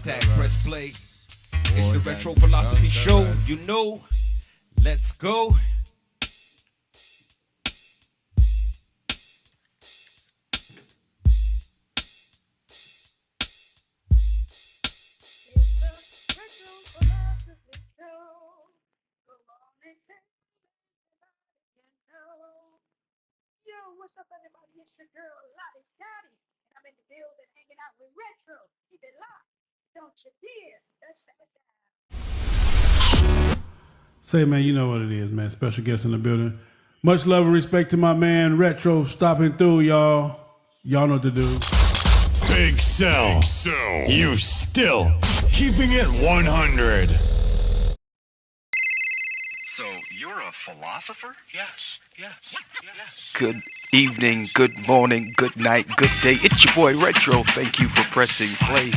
Hashtag press play. It's the Retro Philosophy Show. You know, let's go. What's up, everybody? It's your girl, Lottie Caddy, and I'm in the building hanging out with Retro. Keep it locked, don't you dare. That's that. Say, man, you know what it is, man. Special guest in the building. Much love and respect to my man Retro stopping through, y'all. Y'all know what to do. Big Cell. You still keeping it 100. So you're a philosopher? Yes. Good evening, good morning, good night, good day. It's your boy Retro. Thank you for pressing play.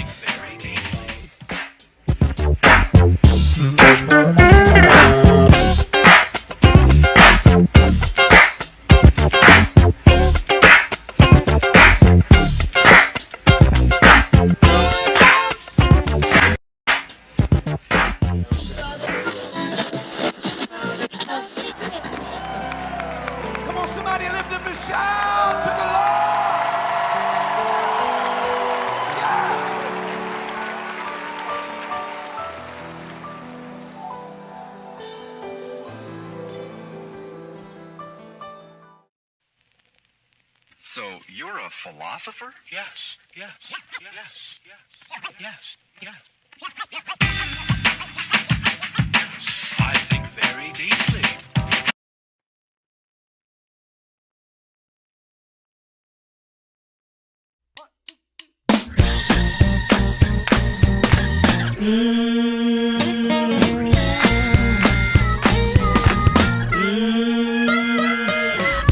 Come on, somebody lift up a shout to the Lord. So you're a philosopher? Yes. I think very deeply.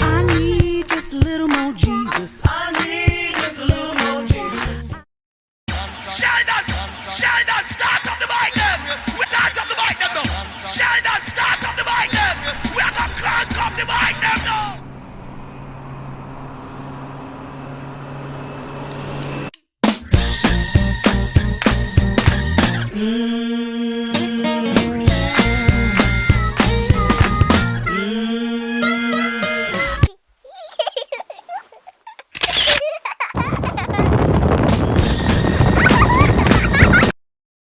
I need just a little more Jesus. Sheldon, start up the mic then. We start up the mic them now. Sheldon, start up the mic then. We are gonna crank up the mic them now.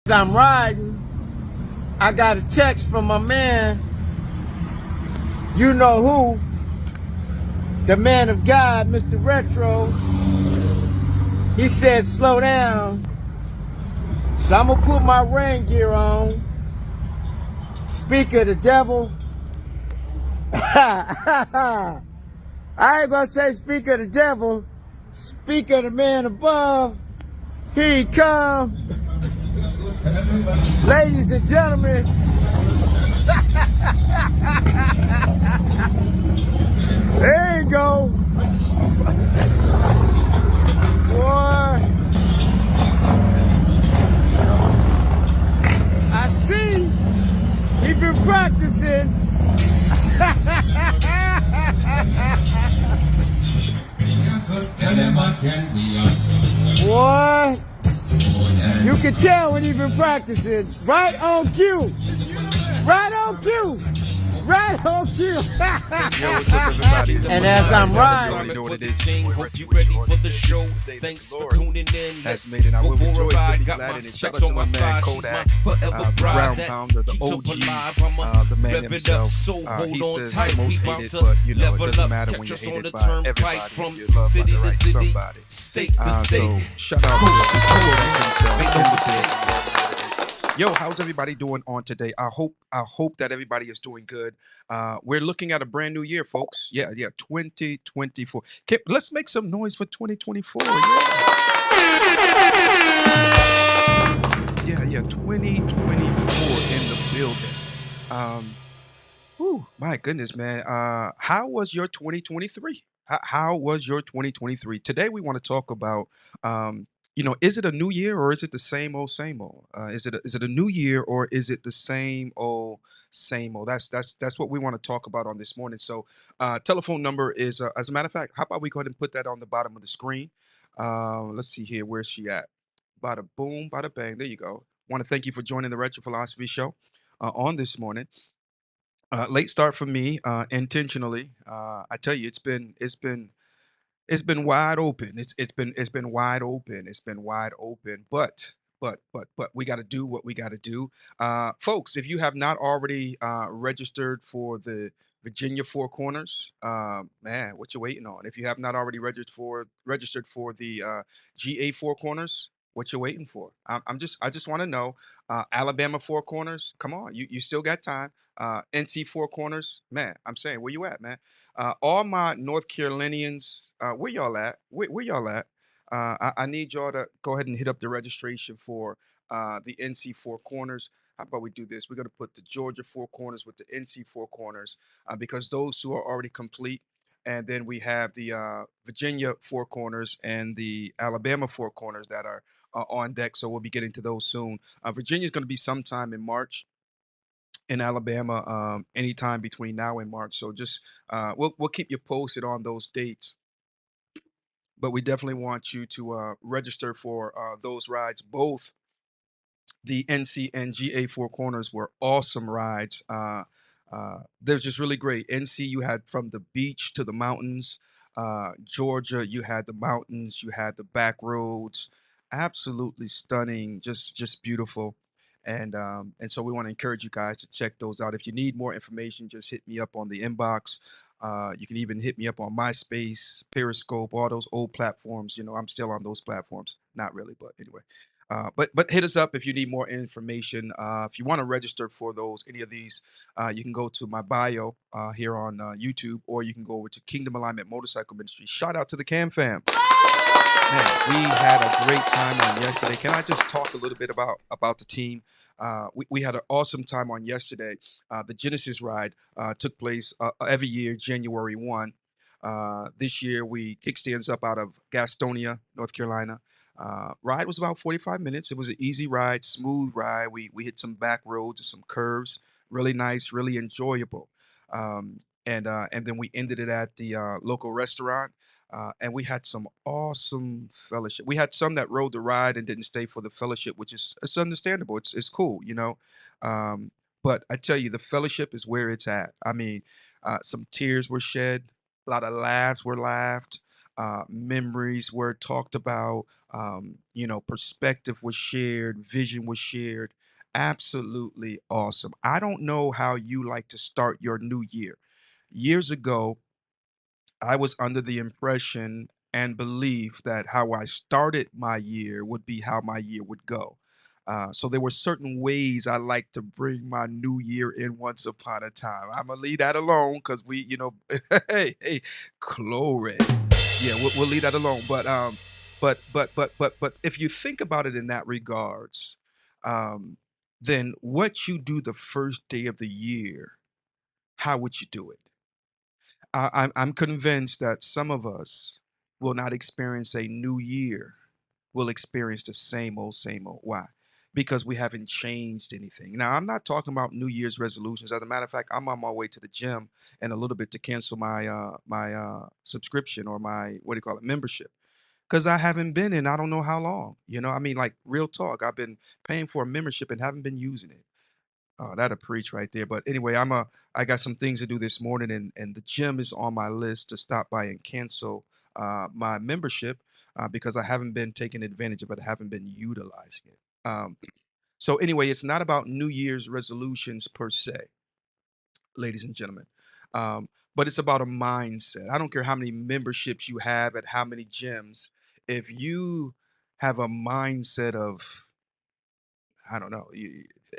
As I'm riding, I got a text from my man, you know who, the man of God, Mr. Retro. He said, slow down. So I'm gonna put my rain gear on. Speak of the devil. I ain't gonna say speak of the devil. Speak of the man above. Here he come. Ladies and gentlemen, there you go. Boy, I see he been practicing. Boy, you can tell when he been practicing. Right on cue. Right on cue. Right on cue. And as I'm riding, Hope you ready for the show. Thanks for tuning in. That's made it. I will Before rejoice I and be got glad my in it. Shout specs out to on my my man side. She's Kodak, my forever the bride Brown that Pounder, the keeps up OG, alive. I'ma the man rev it himself. up, so hold He on says tight. the most We about hated, to but you know it level doesn't up. matter when Catch you're us on hated the by turnpike everybody. from You're loved by city the to right city, somebody. state to So state. shout out to Kodak himself. Make no mistake. Yo, how's everybody doing on today? I hope that everybody is doing good. We're looking at a brand new year, folks. Yeah, 2024. Let's make some noise for 2024. Yeah, 2024 in the building. My goodness, man. How was your 2023? How was your 2023? Today we want to talk about, is it a new year or is it the same old, same old? Is it a new year or is it the same old, same old? That's what we want to talk about on this morning. So, telephone number is, as a matter of fact, how about we go ahead and put that on the bottom of the screen? Let's see here. Where's she at? Bada boom, bada bang. There you go. Want to thank you for joining the Retro Philosophy Show on this morning. Late start for me, intentionally. I tell you, it's been wide open. It's been wide open. It's been wide open. But we got to do what we got to do, folks. If you have not already registered for the Virginia Four Corners, man, what you waiting on? If you have not already registered for the GA Four Corners, what you waiting for? I just want to know, Alabama Four Corners. Come on, you still got time. NC Four Corners, man. I'm saying, where you at, man? All my North Carolinians, where y'all at? Where y'all at? I need y'all to go ahead and hit up the registration for the NC Four Corners. How about we do this? We're going to put the Georgia Four Corners with the NC Four Corners, because those two are already complete. And then we have the Virginia Four Corners and the Alabama Four Corners that are on deck. So we'll be getting to those soon. Virginia is going to be sometime in March, in Alabama, anytime between now and March. So just we'll keep you posted on those dates. But we definitely want you to register for those rides. Both the NC and GA Four Corners were awesome rides. They're just really great. NC, you had from the beach to the mountains. Georgia, you had the mountains, you had the back roads. Absolutely stunning, just beautiful. And so we want to encourage you guys to check those out. If you need more information, just hit me up on the inbox. You can even hit me up on MySpace, Periscope, all those old platforms. I'm still on those platforms. Not really, but anyway. But hit us up if you need more information. If you want to register for any of these, you can go to my bio here on YouTube, or you can go over to Kingdom Alignment Motorcycle Ministry. Shout out to the Cam Fam. Man, we had a great time on yesterday. Can I just talk a little bit about the team? We had an awesome time on yesterday. The Genesis ride took place every year, January 1. This year, we kickstands up out of Gastonia, North Carolina. Ride was about 45 minutes. It was an easy ride, smooth ride. We hit some back roads and some curves. Really nice, really enjoyable. And then we ended it at the local restaurant. And we had some awesome fellowship. We had some that rode the ride and didn't stay for the fellowship, which is it's understandable. It's cool. But I tell you, the fellowship is where it's at. I mean, some tears were shed, a lot of laughs were laughed, memories were talked about. Perspective was shared, vision was shared. Absolutely awesome. I don't know how you like to start your new year. Years ago, I was under the impression and belief that how I started my year would be how my year would go. So there were certain ways I like to bring my new year in once upon a time. I'm gonna leave that alone because hey, glory. Yeah, we'll leave that alone. But if you think about it in that regards, then what you do the first day of the year, how would you do it? I'm convinced that some of us will not experience a new year. We'll experience the same old, same old. Why? Because we haven't changed anything. Now, I'm not talking about New Year's resolutions. As a matter of fact, I'm on my way to the gym and a little bit to cancel my subscription, or my, what do you call it, membership, because I haven't been in I don't know how long. I mean, like, real talk. I've been paying for a membership and haven't been using it. Oh, that'll preach right there. But anyway, I got some things to do this morning, and the gym is on my list to stop by and cancel my membership, because I haven't been taking advantage of it. I haven't been utilizing it. So anyway, it's not about New Year's resolutions per se, ladies and gentlemen. But it's about a mindset. I don't care how many memberships you have at how many gyms. If you have a mindset of, I don't know.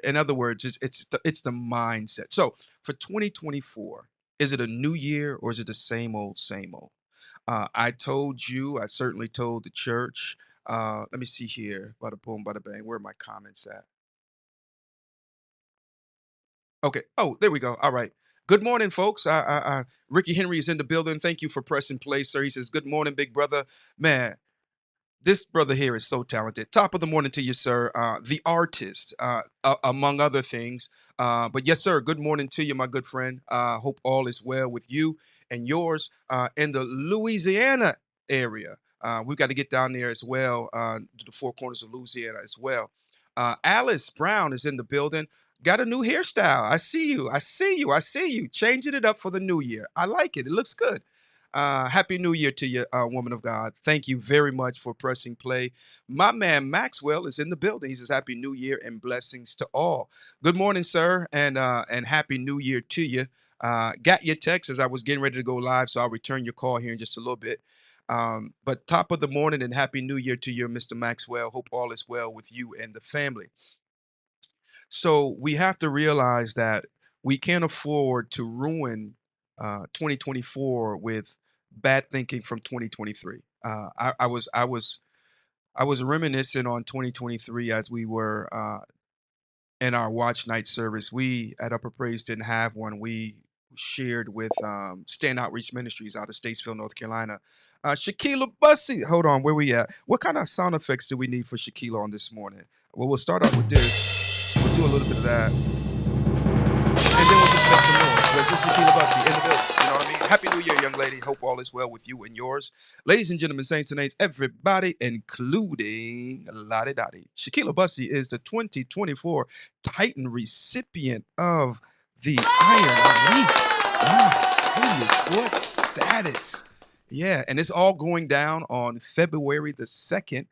In other words, it's the mindset. So for 2024, is it a new year, or is it the same old, same old? I told you, I certainly told the church. Let me see here. Bada boom, bada bang. Where are my comments at? Okay. Oh, there we go. All right. Good morning, folks. Ricky Henry is in the building. Thank you for pressing play, sir. He says, "Good morning, big brother." Man, this brother here is so talented. Top of the morning to you, sir. The artist, among other things. But yes, sir. Good morning to you, my good friend. Hope all is well with you and yours in the Louisiana area. We've got to get down there as well, to the four corners of Louisiana as well. Alice Brown is in the building. Got a new hairstyle. I see you. I see you. I see you. Changing it up for the new year. I like it. It looks good. Happy New Year to you, woman of God. Thank you very much for pressing play. My man Maxwell is in the building. He says, Happy New Year and blessings to all. Good morning, sir, and Happy New Year to you. Got your text as I was getting ready to go live, so I'll return your call here in just a little bit. But top of the morning and Happy New Year to you, Mr. Maxwell. Hope all is well with you and the family. So we have to realize that we can't afford to ruin 2024 with bad thinking from 2023. I was reminiscing on 2023 as we were in our watch night service. We at Upper Praise didn't have one. We shared with Stand Outreach Ministries out of Statesville, North Carolina. Shaquila Bussy, hold on, where we at? What kind of sound effects do we need for Shaquila on this morning? Well, we'll start out with this. We'll do a little bit of that. And then we'll just make some noise. Where's Shaquila Bussy in the building? You know what I mean? Happy New Year, young lady. Hope all is well with you and yours. Ladies and gentlemen, saints and aides, everybody, including Lottie Dottie. Shaquila Bussy is the 2024 Titan recipient of the Iron Elite. My goodness, what status. Yeah, and it's all going down on February the 2nd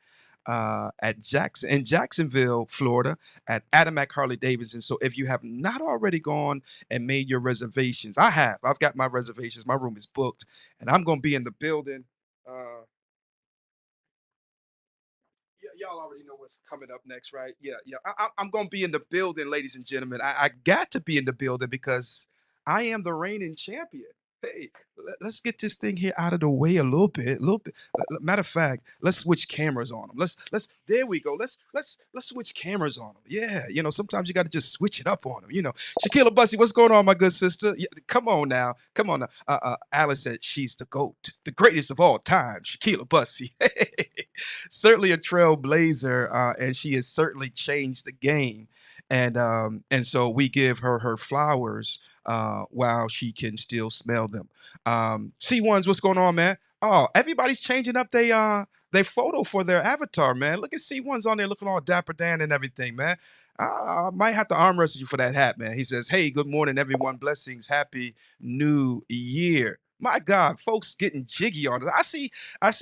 in Jacksonville, Florida, at Adamak Harley Davidson. So if you have not already gone and made your reservations, I have. I've got my reservations. My room is booked, and I'm going to be in the building. Y'all already know what's coming up next, right? Yeah. I'm going to be in the building, ladies and gentlemen. I got to be in the building because I am the reigning champion. Hey, let's get this thing here out of the way a little bit. Matter of fact, let's switch cameras on them. Let's there we go. Let's switch cameras on them. Yeah, sometimes you got to just switch it up on them. Shaquila Bussy, what's going on, my good sister? Yeah, come on now. Alice said she's the GOAT, the greatest of all time. Shaquila Bussy, certainly a trailblazer, and she has certainly changed the game. And so we give her her flowers while she can still smell them. C1s, what's going on, man? Oh, everybody's changing up their photo for their avatar, man. Look at C1's on there looking all dapper Dan and everything, man. I might have to arm wrestle you for that hat, man. He says, hey, good morning, everyone. Blessings. Happy New Year. My God, folks getting jiggy on it. I see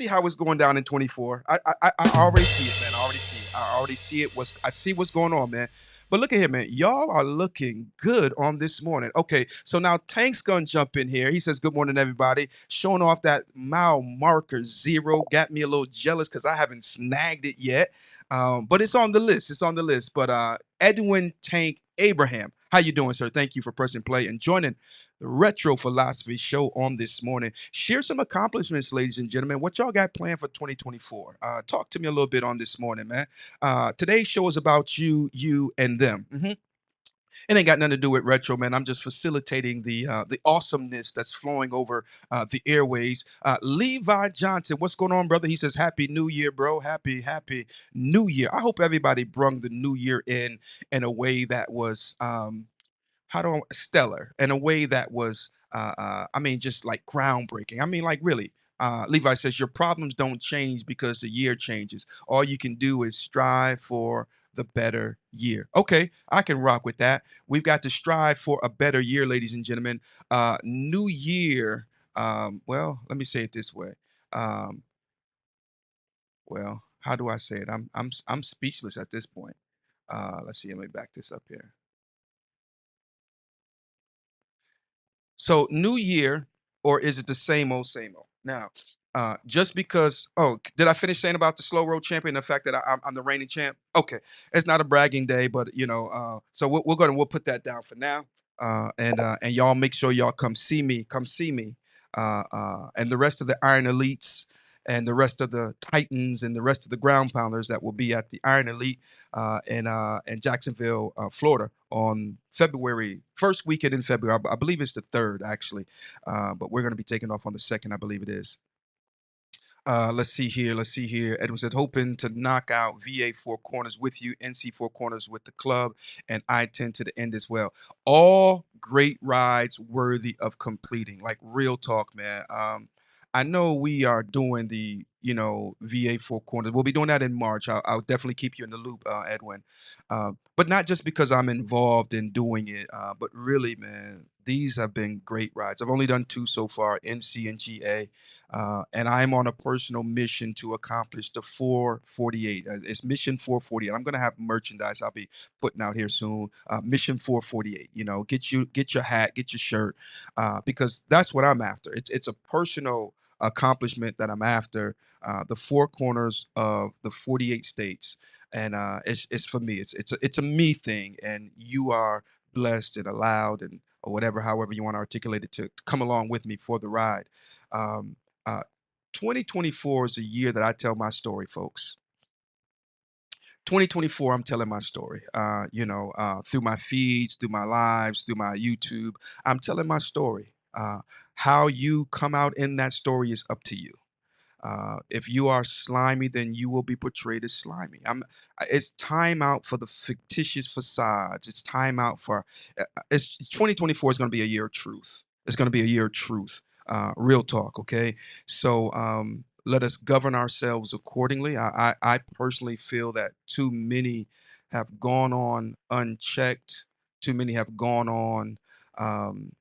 how it's going down in 24. I already see it, man. I already see it. I see what's going on, man. But look at here, man. Y'all are looking good on this morning. Okay, so now Tank's gonna jump in here. He says, good morning, everybody. Showing off that mile marker 0. Got me a little jealous because I haven't snagged it yet. But it's on the list. It's on the list. But Edwin Tank Abraham, how you doing, sir? Thank you for pressing play and joining the Retro Philosophy Show on this morning. Share some accomplishments, ladies and gentlemen. What y'all got planned for 2024? Talk to me a little bit on this morning, man. Today's show is about you, and them. It ain't got nothing to do with retro, man. I'm just facilitating the awesomeness that's flowing over the airways. Levi Johnson, what's going on, brother? He says, Happy New Year, bro. Happy New Year. I hope everybody brung the new year in a way that was stellar, in a way that was just like groundbreaking. I mean, like really. Levi says your problems don't change because the year changes. All you can do is strive for the better year. Okay, I can rock with that. We've got to strive for a better year, ladies and gentlemen. New year. Well, let me say it this way. Well, how do I say it? I'm speechless at this point. Let's see. Let me back this up here. So new year, or is it the same old, same old? Now, just because, did I finish saying about the slow road champion, the fact that I'm the reigning champ? Okay, it's not a bragging day, but so we'll put that down for now. And y'all make sure y'all come see me, and the rest of the Iron Elites and the rest of the Titans and the rest of the ground pounders that will be at the Iron Elite in Jacksonville, Florida on February, first weekend in February. I believe it's the 3rd, actually. But we're going to be taking off on the 2nd, I believe it is. Let's see here. Edwin said, hoping to knock out VA Four Corners with you, NC Four Corners with the club, and I-10 to the end as well. All great rides worthy of completing. Like real talk, man. I know we are doing the, VA Four Corners. We'll be doing that in March. I'll definitely keep you in the loop, Edwin. But not just because I'm involved in doing it, but really, man, these have been great rides. I've only done two so far, NC and GA. And I'm on a personal mission to accomplish the 448. It's Mission 448. I'm going to have merchandise I'll be putting out here soon. Mission 448. Get your hat, get your shirt, because that's what I'm after. It's a personal accomplishment that I'm after. The four corners of the 48 states, and it's for me. It's a me thing, and you are blessed and allowed, and or whatever, however you want to articulate it, to come along with me for the ride. Um, uh, 2024 is a year that I tell my story, folks. 2024, I'm telling my story. Through my feeds, through my lives, through my YouTube, I'm telling my story. How you come out in that story is up to you. If you are slimy, then you will be portrayed as slimy. It's time out for the fictitious facades. It's time out for. It's 2024 is going to be a year of truth. It's going to be a year of truth. Real talk, okay? So let us govern ourselves accordingly. I personally feel that too many have gone on unchecked. Too many have gone on. Um,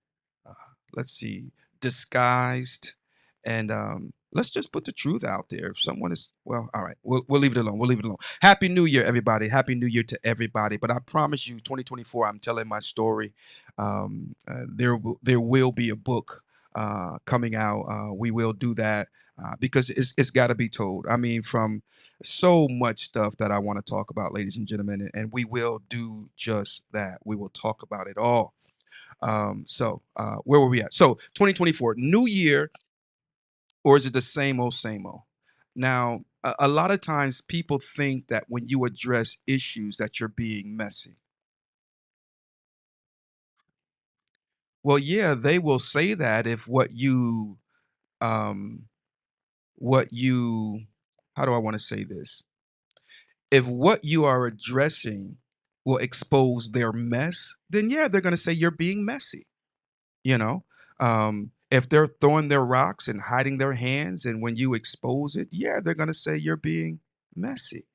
uh, let's see, disguised, and let's just put the truth out there. If someone is, well, all right, we'll leave it alone. We'll leave it alone. Happy New Year, everybody. Happy New Year to everybody. But I promise you, 2024, I'm telling my story. There will be a book coming out. We will do that. Because it's got to be told. I mean, from so much stuff that I want to talk about, ladies and gentlemen, and we will do just that. We will talk about it all. Where were we at? So 2024, new year, or is it the same old, same old? Now, a lot of times people think that when you address issues that you're being messy. Well, yeah, they will say that if um, what you, how do I want to say this? If what you are addressing will expose their mess, then yeah, they're going to say you're being messy. you know if they're throwing their rocks and hiding their hands, and when you expose it, yeah, they're going to say you're being messy.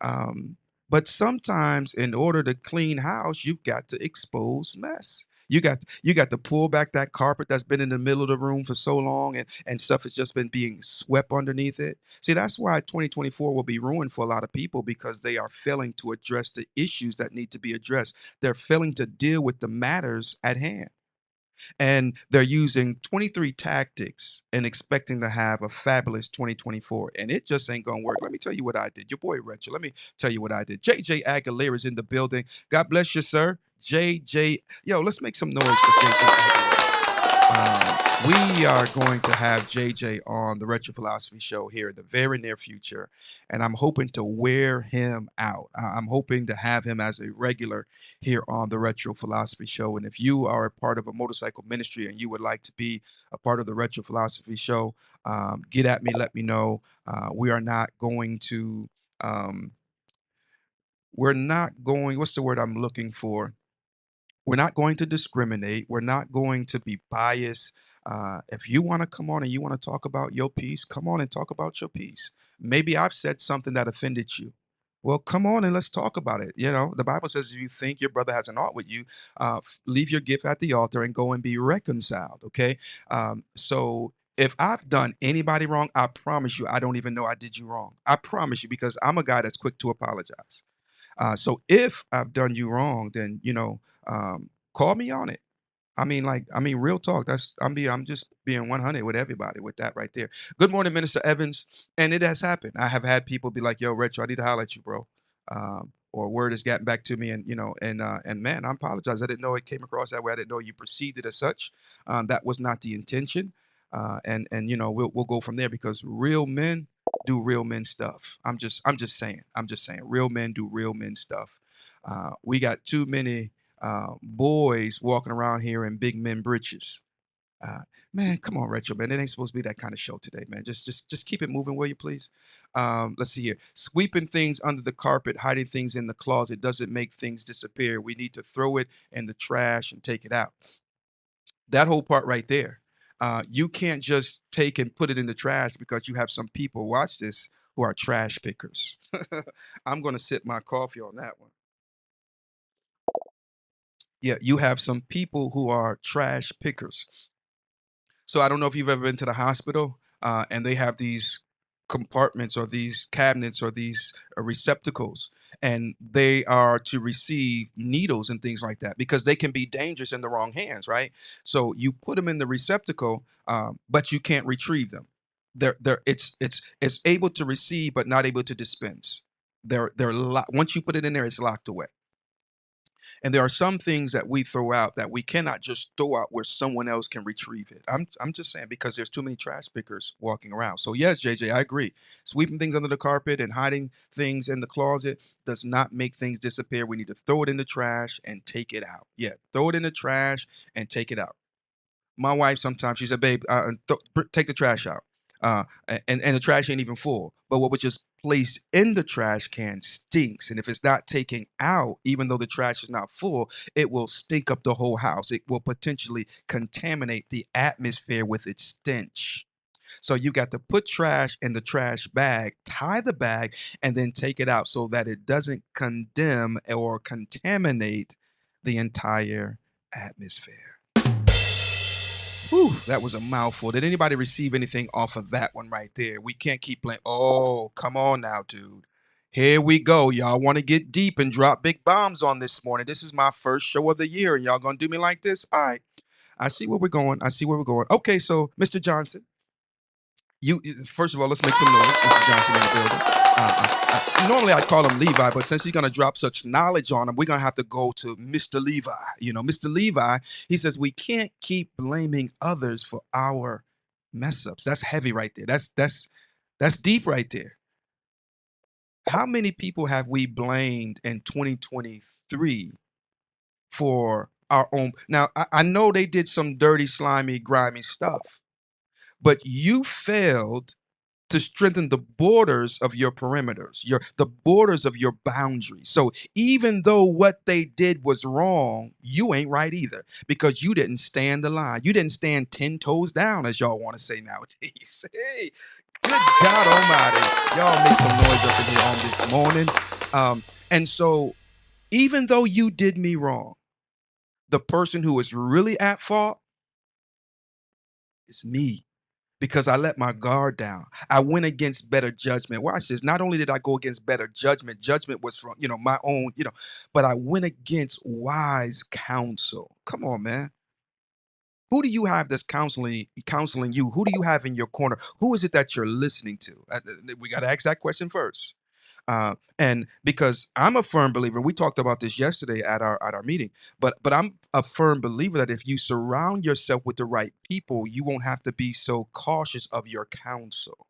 um, but sometimes in order to clean house, you've got to expose mess. You got to pull back that carpet that's been in the middle of the room for so long, and stuff has just been being swept underneath it. See, that's why 2024 will be ruined for a lot of people, because they are failing to address the issues that need to be addressed. They're failing to deal with the matters at hand, and they're using 23 tactics and expecting to have a fabulous 2024, and it just ain't gonna work. Let me tell you what I did. Your boy Retro, let me tell you what I did. JJ Aguilera is in the building. God bless you, sir. JJ, yo, let's make some noise for JJ Aguilera. We are going to have JJ on the Retro Philosophy Show here in the very near future, and I'm hoping to wear him out. I'm hoping to have him as a regular here on the Retro Philosophy Show. And if you are a part of a motorcycle ministry and you would like to be a part of the Retro Philosophy Show, get at me, let me know. We are not going to, we're not going, what's the word I'm looking for? We're not going to discriminate. We're not going to be biased. If you want to come on and you want to talk about your piece, come on and talk about your piece. Maybe I've said something that offended you. Well, come on and let's talk about it. The Bible says if you think your brother has an ought with you, leave your gift at the altar and go and be reconciled. Okay. So if I've done anybody wrong, I promise you, I don't even know I did you wrong. I promise you, because I'm a guy that's quick to apologize. So if I've done you wrong, then call me on it. I mean, real talk. I'm just being 100 with everybody with that right there. Good morning, Minister Evans. And it has happened. I have had people be like, "Yo, Retro, I need to holler at you, bro." Or word has gotten back to me, and man, I apologize. I didn't know it came across that way. I didn't know you perceived it as such. That was not the intention. And we'll go from there, because real men do real men stuff. I'm just saying. I'm just saying. Real men do real men stuff. We got too many boys walking around here in big men britches. Uh, Man, come on, Retro, man. It ain't supposed to be that kind of show today, man. Just keep it moving, will you, please? Let's see here. Sweeping things under the carpet, hiding things in the closet doesn't make things disappear. We need to throw it in the trash and take it out. That whole part right there. You can't just take and put it in the trash because you have some people, watch this, who are trash pickers. I'm going to sip my coffee on that one. Yeah, you have some people who are trash pickers. So I don't know if you've ever been to the hospital and they have these compartments or these cabinets or these receptacles, and they are to receive needles and things like that because they can be dangerous in the wrong hands, right? So you put them in the receptacle, but you can't retrieve them. It's able to receive but not able to dispense. Once you put it in there, it's locked away. And there are some things that we throw out that we cannot just throw out where someone else can retrieve it. I'm just saying because there's too many trash pickers walking around. So yes, JJ, I agree. Sweeping things under the carpet and hiding things in the closet does not make things disappear. We need to throw it in the trash and take it out. Yeah, throw it in the trash and take it out. My wife sometimes she said, "Babe, take the trash out," and the trash ain't even full. But what was just placed in the trash can stinks, and if it's not taken out, even though the trash is not full, it will stink up the whole house. It will potentially contaminate the atmosphere with its stench. So you got to put trash in the trash bag, tie the bag, and then take it out so that it doesn't condemn or contaminate the entire atmosphere. Whew, that was a mouthful. Did anybody receive anything off of that one right there? We can't keep playing. Oh, come on now, dude. Here we go. Y'all want to get deep and drop big bombs on this morning. This is my first show of the year, and y'all going to do me like this? All right. I see where we're going. I see where we're going. Okay, so Mr. Johnson, first of all, let's make some noise. Mr. Johnson in the building. Normally I'd call him Levi, but since he's going to drop such knowledge on him, we're going to have to go to Mr. Levi. You know, Mr. Levi, he says we can't keep blaming others for our mess ups. That's heavy right there. That's deep right there. How many people have we blamed in 2023 for our own? Now, I know they did some dirty, slimy, grimy stuff, but you failed to strengthen the borders of your perimeters, the borders of your boundaries. So even though what they did was wrong, you ain't right either because you didn't stand the line. You didn't stand 10 toes down, as y'all want to say nowadays. Hey, good God Almighty, y'all make some noise up in here on this morning. And so even though you did me wrong, the person who is really at fault is me. Because I let my guard down. I went against better judgment. Watch this. Not only did I go against better judgment, judgment was from, my own, but I went against wise counsel. Come on, man. Who do you have that's counseling you? Who do you have in your corner? Who is it that you're listening to? We got to ask that question first. And because I'm a firm believer, we talked about this yesterday at our meeting, but I'm a firm believer that if you surround yourself with the right people, you won't have to be so cautious of your counsel.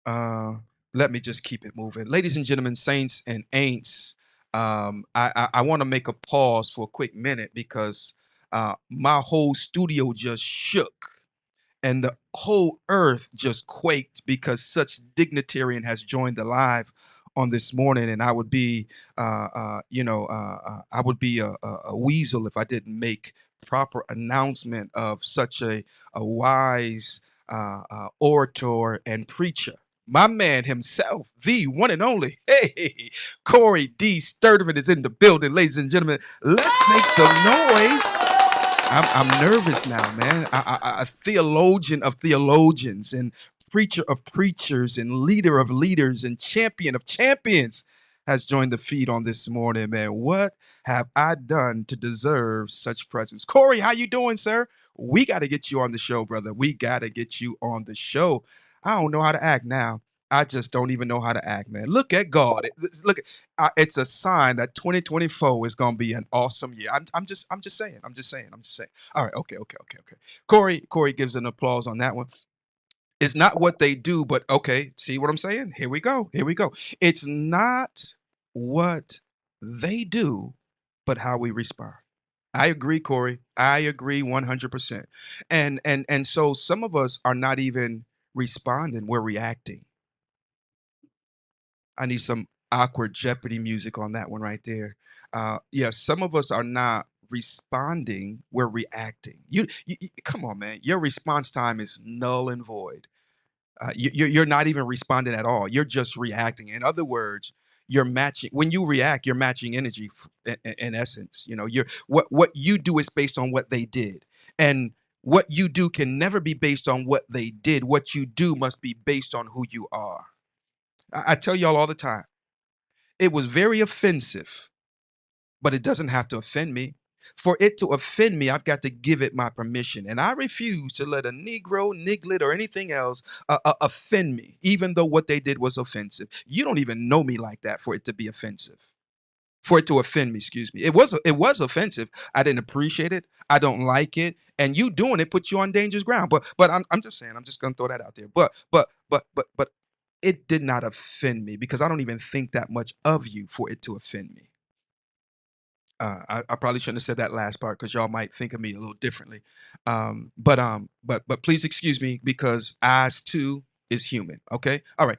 Let me just keep it moving. Ladies and gentlemen, saints and ain'ts, I want to make a pause for a quick minute because my whole studio just shook. And the whole earth just quaked because such dignitarian has joined the live on this morning, and I would be, I would be a weasel if I didn't make proper announcement of such a wise orator and preacher. My man himself, the one and only, hey, Corey D. Sturdivant is in the building, ladies and gentlemen. Let's make some noise. I'm nervous now, man. A theologian of theologians and preacher of preachers and leader of leaders and champion of champions has joined the feed on this morning, man. What have I done to deserve such presence? Corey, how you doing, sir? We got to get you on the show, brother. We got to get you on the show. I don't know how to act now. I just don't even know how to act, man. Look at God. Look, it's a sign that 2024 is gonna be an awesome year. I'm just saying. All right, okay. Corey gives an applause on that one. It's not what they do, but okay. See what I'm saying? Here we go. It's not what they do, but how we respond. I agree, Corey. I agree 100%. And so some of us are not even responding; we're reacting. I need some awkward Jeopardy music on that one right there. Yeah, some of us are not responding, we're reacting. Come on, man. Your response time is null and void. You're not even responding at all. You're just reacting. In other words, you're matching. When you react, you're matching energy. In essence, you're what you do is based on what they did, and what you do can never be based on what they did. What you do must be based on who you are. I tell y'all all the time. It was very offensive, but it doesn't have to offend me. For it to offend me, I've got to give it my permission. And I refuse to let a Negro, Niglet, or anything else offend me, even though what they did was offensive. You don't even know me like that for it to be offensive. For it to offend me, excuse me. It was offensive. I didn't appreciate it. I don't like it. And you doing it puts you on dangerous ground. But I'm just saying, I'm just gonna throw that out there. But it did not offend me because I don't even think that much of you for it to offend me. I probably shouldn't have said that last part because y'all might think of me a little differently. But please excuse me because as too is human. Okay. All right.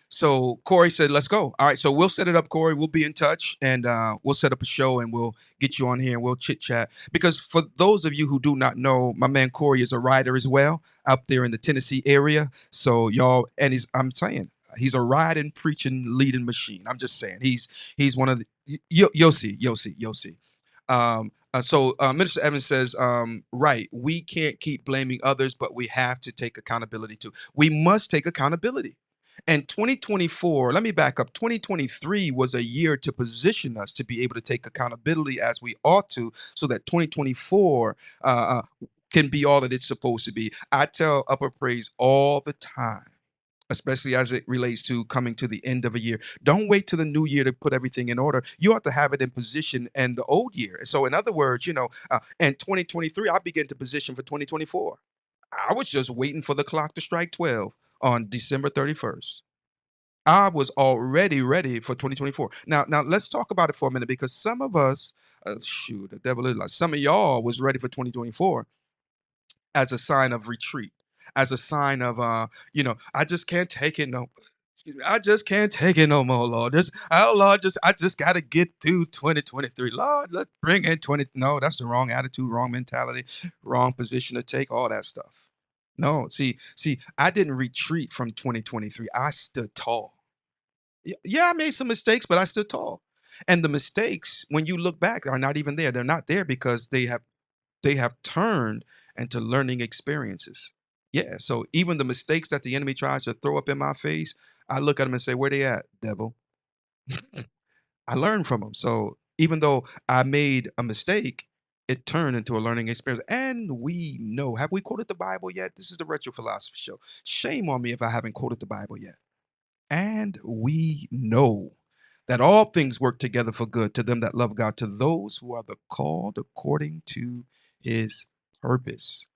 So Corey said, let's go. All right. So we'll set it up, Corey. We'll be in touch and we'll set up a show and we'll get you on here and we'll chit chat. Because for those of you who do not know, my man Corey is a writer as well out there in the Tennessee area. So y'all, and I'm saying, he's a riding, preaching, leading machine. I'm just saying he's one of the you'll see. Minister Evans says, right, we can't keep blaming others, but we have to take accountability too. We must take accountability. And 2024, let me back up. 2023 was a year to position us to be able to take accountability as we ought to, so that 2024 can be all that it's supposed to be. I tell Upper Praise all the time, especially as it relates to coming to the end of a year. Don't wait till the new year to put everything in order. You ought to have it in position in the old year. So in other words, in 2023, I began to position for 2024. I was just waiting for the clock to strike 12 on December 31st. I was already ready for 2024. Now let's talk about it for a minute because some of us, the devil is like, some of y'all was ready for 2024 as a sign of retreat, as a sign of I just can't take it no. Excuse me, I just can't take it no more, Lord. I just gotta get through 2023. Lord, let's bring in 20. No, that's the wrong attitude, wrong mentality, wrong position to take, all that stuff. No, see, I didn't retreat from 2023. I stood tall. Yeah, I made some mistakes, but I stood tall. And the mistakes, when you look back, are not even there. They're not there because they have turned into learning experiences. Yeah. So even the mistakes that the enemy tries to throw up in my face, I look at them and say, where they at, devil? I learned from them. So even though I made a mistake, it turned into a learning experience. And we know, have we quoted the Bible yet? This is the Retro Philosophy Show. Shame on me if I haven't quoted the Bible yet. And we know that all things work together for good to them that love God, to those who are the called according to his purpose.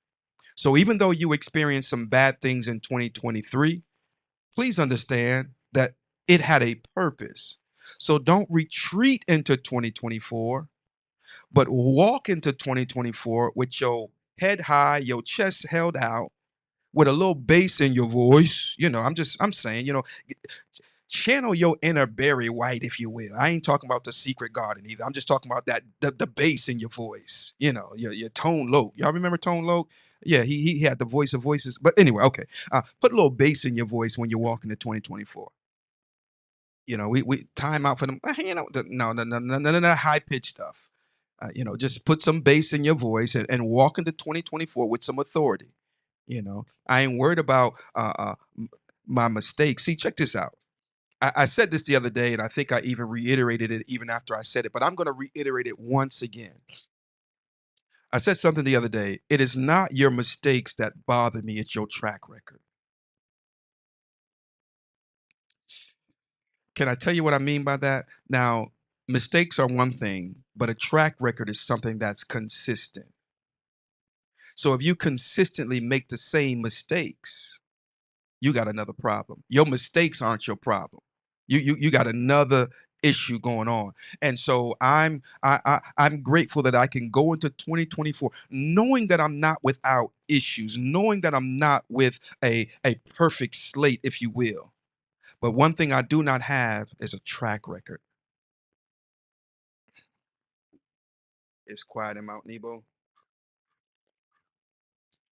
So even though you experienced some bad things in 2023, please understand that it had a purpose. So don't retreat into 2024, but walk into 2024 with your head high, your chest held out, with a little bass in your voice. I'm saying, channel your inner Barry White, if you will. I ain't talking about the Secret Garden either. I'm just talking about that the bass in your voice. Your Tone Loc. Y'all remember Tone Loc? Yeah, he had the voice of voices. But anyway, okay. Put a little bass in your voice when you're walking to 2024. We time out for them. No, high pitched stuff. Just put some bass in your voice and walk into 2024 with some authority. I ain't worried about my mistakes. See, check this out. I said this the other day, and I think I even reiterated it even after I said it, but I'm going to reiterate it once again. I said something the other day. It is not your mistakes that bother me. It's your track record. Can I tell you what I mean by that? Now, mistakes are one thing, but a track record is something that's consistent. So if you consistently make the same mistakes, you got another problem. Your mistakes aren't your problem. You got another issue going on. And so I'm grateful that I can go into 2024 knowing that I'm not without issues, knowing that I'm not with a perfect slate, if you will. But one thing I do not have is a track record. It's quiet in Mount Nebo.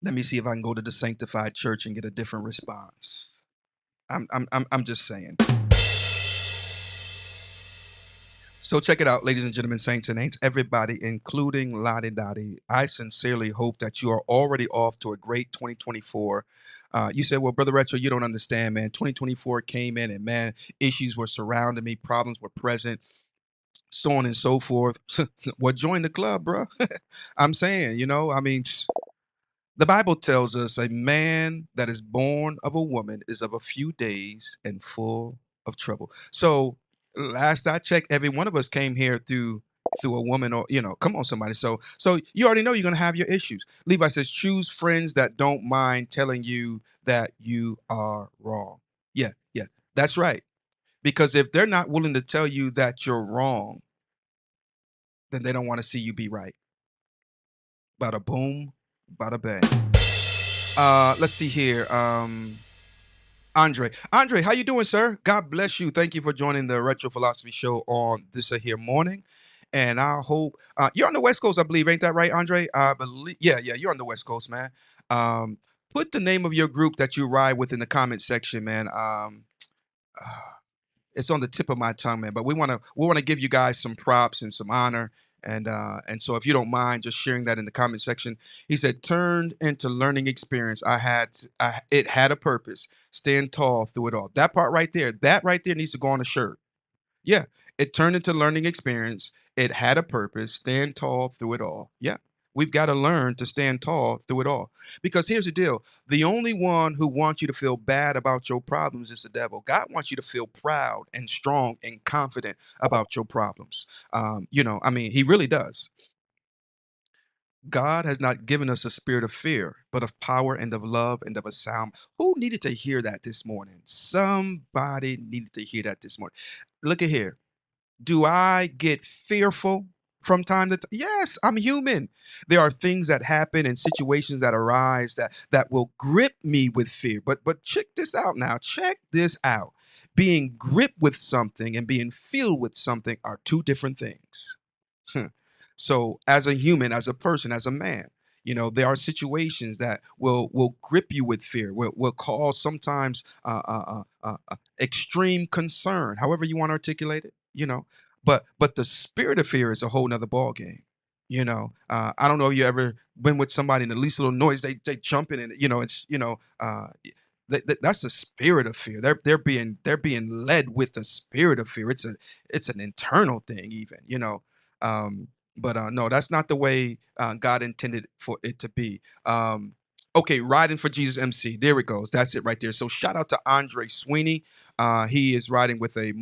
Let me see if I can go to the Sanctified Church and get a different response. I'm just saying. So check it out, ladies and gentlemen, saints and ain'ts, everybody, including Lottie Dottie. I sincerely hope that you are already off to a great 2024. You said, well, Brother Retro, you don't understand, man. 2024 came in and, man, issues were surrounding me, problems were present, so on and so forth. Well, join the club, bro. I'm saying, I mean, the Bible tells us a man that is born of a woman is of a few days and full of trouble. So last I checked, every one of us came here through a woman, or come on, somebody. So you already know you're gonna have your issues. Levi says, choose friends that don't mind telling you that you are wrong. Yeah, that's right. Because if they're not willing to tell you that you're wrong, then they don't want to see you be right. Bada boom, bada bang. Let's see here. Andre, how you doing, sir? God bless you. Thank you for joining the Retro Philosophy Show on this here morning. And I hope you're on the West Coast, I believe, ain't that right, Andre? I believe, yeah, you're on the West Coast, man. Put the name of your group that you ride with in the comment section, man. It's on the tip of my tongue, man. But we want to give you guys some props and some honor. And so if you don't mind just sharing that in the comment section. He said, turned into learning experience. It had a purpose. Stand tall through it all. That right there needs to go on a shirt. Yeah. It turned into learning experience. It had a purpose. Stand tall through it all. Yeah. We've got to learn to stand tall through it all. Because here's the deal. The only one who wants you to feel bad about your problems is the devil. God wants you to feel proud and strong and confident about your problems. He really does. God has not given us a spirit of fear, but of power and of love and of a sound. Who needed to hear that this morning? Somebody needed to hear that this morning. Look at here. Do I get fearful from time to time? Yes, I'm human. There are things that happen and situations that arise that will grip me with fear. But check this out now. Check this out. Being gripped with something and being filled with something are two different things. So as a human, as a person, as a man, there are situations that will grip you with fear, will cause sometimes extreme concern, however you want to articulate it, but the spirit of fear is a whole nother ball game. I don't know if you ever been with somebody and the least little noise, they jump in and, it's, that's the spirit of fear. They're being led with the spirit of fear. It's an internal thing even, But no, that's not the way God intended for it to be. Okay, Riding for Jesus MC. There it goes. That's it right there. So shout out to Andre Sweeney. He is riding with a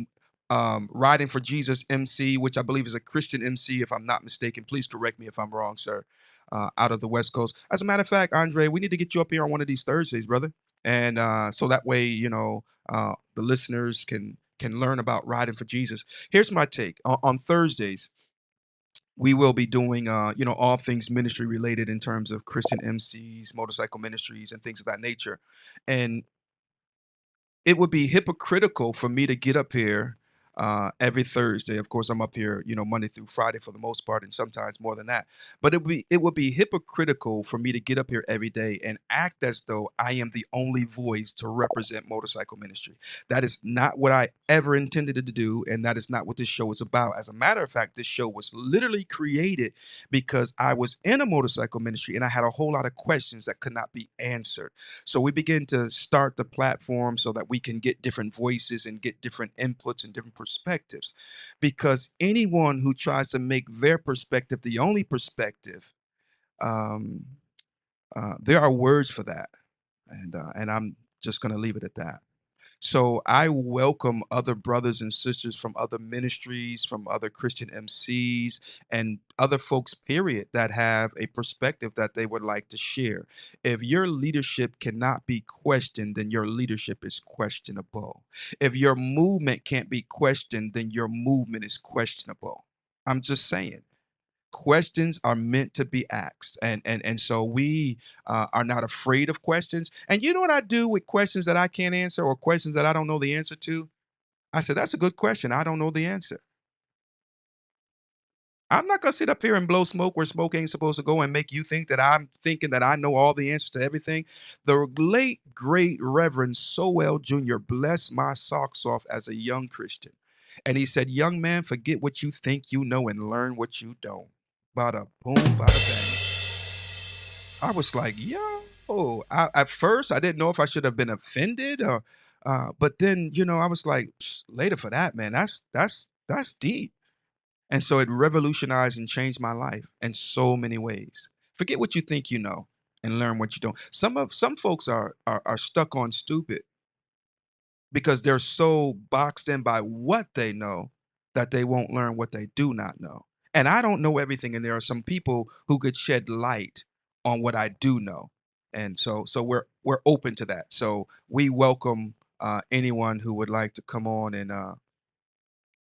Riding for Jesus MC, which I believe is a Christian MC, if I'm not mistaken. Please correct me if I'm wrong, sir. Out of the West Coast. As a matter of fact, Andre, we need to get you up here on one of these Thursdays, brother. And so that way, the listeners can learn about Riding for Jesus. Here's my take. On Thursdays, we will be doing, all things ministry related in terms of Christian MCs, motorcycle ministries, and things of that nature. And it would be hypocritical for me to get up here every Thursday. Of course, I'm up here, Monday through Friday for the most part, and sometimes more than that. But it would be hypocritical for me to get up here every day and act as though I am the only voice to represent motorcycle ministry. That is not what I ever intended to do, and that is not what this show is about. As a matter of fact, this show was literally created because I was in a motorcycle ministry and I had a whole lot of questions that could not be answered. So we began to start the platform so that we can get different voices and get different inputs and different perspectives, because anyone who tries to make their perspective the only perspective, there are words for that, and I'm just going to leave it at that. So I welcome other brothers and sisters from other ministries, from other Christian MCs, and other folks, period, that have a perspective that they would like to share. If your leadership cannot be questioned, then your leadership is questionable. If your movement can't be questioned, then your movement is questionable. I'm just saying. Questions are meant to be asked, and so we are not afraid of questions. And you know what I do with questions that I can't answer, or questions that I don't know the answer to? I said, that's a good question, I don't know the answer. I'm not gonna sit up here and blow smoke where smoke ain't supposed to go and make you think that I'm thinking that I know all the answers to everything. The late great Reverend Sowell Jr. blessed my socks off as a young Christian. And he said, young man, forget what you think you know and learn what you don't. Bada boom, bada bang. I was like, yo, at first I didn't know if I should have been offended or, but then, I was like, later for that, man, that's deep. And so it revolutionized and changed my life in so many ways. Forget what you think you know and learn what you don't. Some folks are stuck on stupid because they're so boxed in by what they know that they won't learn what they do not know. And I don't know everything, and there are some people who could shed light on what I do know. And so we're open to that. So we welcome anyone who would like to come on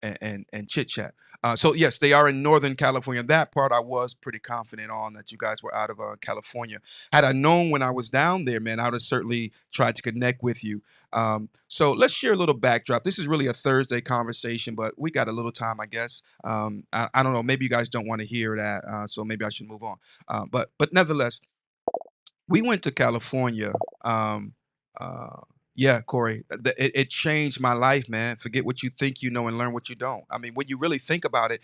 and chit chat. So yes, they are in Northern California. That part I was pretty confident on that you guys were out of California. Had I known when I was down there, man, I would have certainly tried to connect with you. So let's share a little backdrop. This is really a Thursday conversation, but we got a little time, I guess. I don't know. Maybe you guys don't want to hear that, so maybe I should move on. But nevertheless, we went to California. Yeah, Corey, it changed my life, man. Forget what you think you know and learn what you don't. I mean, when you really think about it,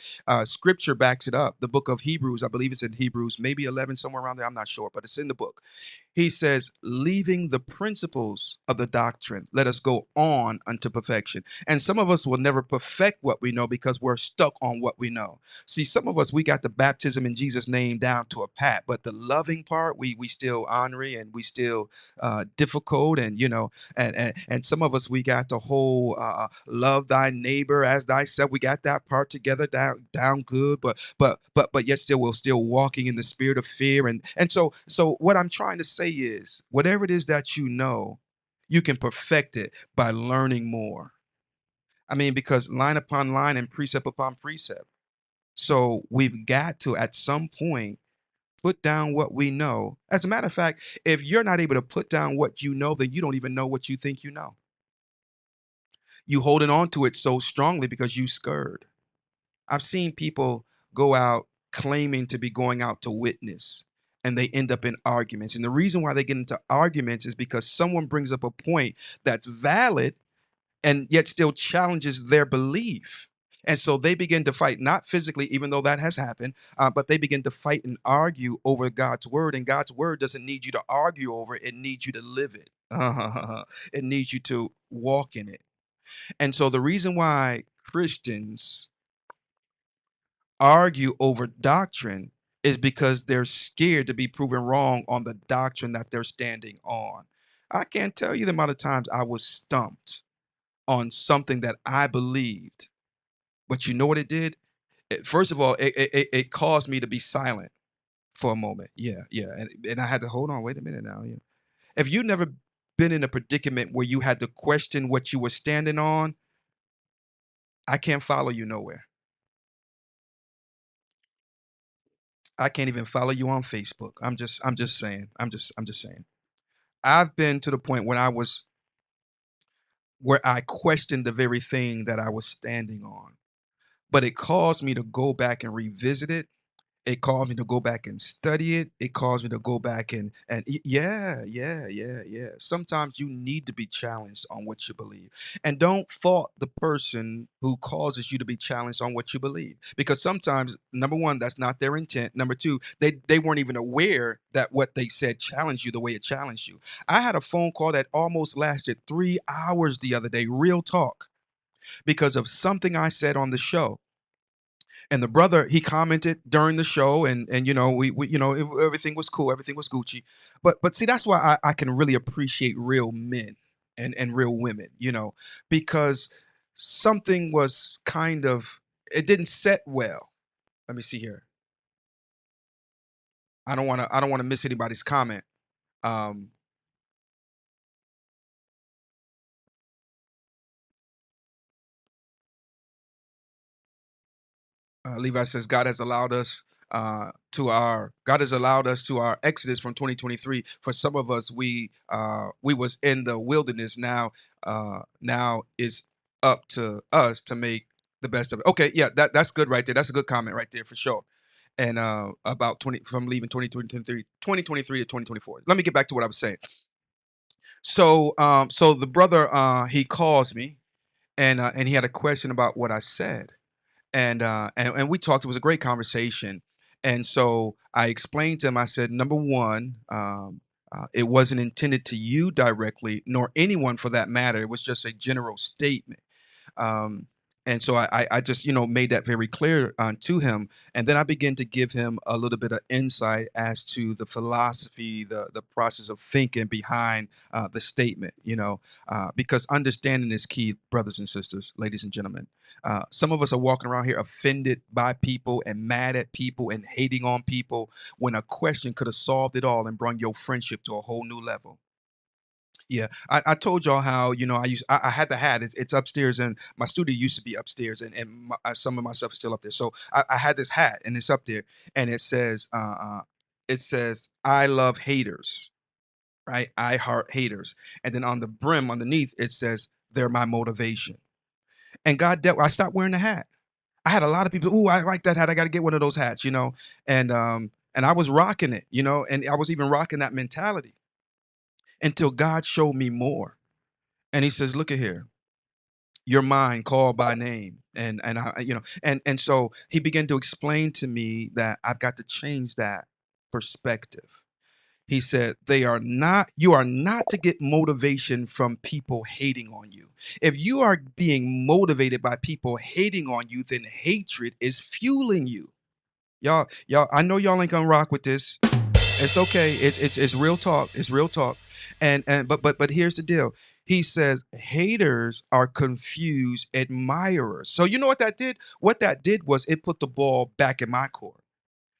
scripture backs it up. The book of Hebrews, I believe it's in Hebrews, maybe 11, somewhere around there. I'm not sure, but it's in the book. He says, leaving the principles of the doctrine, let us go on unto perfection. And some of us will never perfect what we know because we're stuck on what we know. See, some of us, we got the baptism in Jesus' name down to a pat, but the loving part, we still ornery and we still difficult, and and some of us, we got the whole love thy neighbor as thyself. We got that part together down good, but yet still we're still walking in the spirit of fear. And so what I'm trying to say is, whatever it is that you know, you can perfect it by learning more. I mean, because line upon line and precept upon precept. So we've got to, at some point, put down what we know. As a matter of fact, if you're not able to put down what you know, then you don't even know what you think you know. You holding on to it so strongly because you scared. I've seen people go out claiming to be going out to witness, and they end up in arguments. And the reason why they get into arguments is because someone brings up a point that's valid and yet still challenges their belief. And so they begin to fight, not physically, even though that has happened, but they begin to fight and argue over God's word. And God's word doesn't need you to argue over it, it needs you to live it. It needs you to walk in it. And so the reason why Christians argue over doctrine is because they're scared to be proven wrong on the doctrine that they're standing on. I can't tell you the amount of times I was stumped on something that I believed. But you know what it did? First of all, it caused me to be silent for a moment. Yeah. And I had to hold on. Wait a minute now. Yeah. If you've never been in a predicament where you had to question what you were standing on, I can't follow you nowhere. I can't even follow you on Facebook. I'm just saying. I'm just saying. I've been to the point where I questioned the very thing that I was standing on. But it caused me to go back and revisit it. It caused me to go back and study it. It caused me to go back yeah. Sometimes you need to be challenged on what you believe. And don't fault the person who causes you to be challenged on what you believe. Because sometimes, number one, that's not their intent. Number two, they weren't even aware that what they said challenged you the way it challenged you. I had a phone call that almost lasted 3 hours the other day, real talk, because of something I said on the show. And the brother, he commented during the show, and we everything was cool, everything was Gucci. But see, that's why I can really appreciate real men and real women, because something was kind of, it didn't set well. Let me see here. I don't want to miss anybody's comment. Um, Levi says God has allowed us to our exodus from 2023. For some of us, we was in the wilderness. Now it's up to us to make The best of it. Okay, yeah, that's good right there. That's a good comment right there for sure. And about 20 from leaving 2023 to 2024. Let me get back to what I was saying. So the brother he calls me and he had a question about what I said. And we talked. It was a great conversation. And so I explained to him. I said, number one, it wasn't intended to you directly, nor anyone for that matter. It was just a general statement. Um, and so I just made that very clear to him, and then I began to give him a little bit of insight as to the philosophy, the process of thinking behind the statement. Because understanding is key, brothers and sisters, ladies and gentlemen. Some of us are walking around here offended by people and mad at people and hating on people when a question could have solved it all and brought your friendship to a whole new level. Yeah, I told y'all how I had the hat. It's upstairs, and my studio used to be upstairs, and some of my stuff is still up there. So I had this hat, and it's up there, and it says I love haters, right? I heart haters, and then on the brim underneath it says they're my motivation. And I stopped wearing the hat. I had a lot of people. Ooh, I like that hat. I got to get one of those hats, and I was rocking it, and I was even rocking that mentality until God showed me more. And he says, look at here, your mind called by name. And I, and so he began to explain to me that I've got to change that perspective. He said, you are not to get motivation from people hating on you. If you are being motivated by people hating on you, then hatred is fueling you. Y'all, I know y'all ain't gonna rock with this. It's okay. It's real talk. It's real talk. But here's the deal. He says haters are confused admirers. So you know what that did? What that did was it put the ball back in my court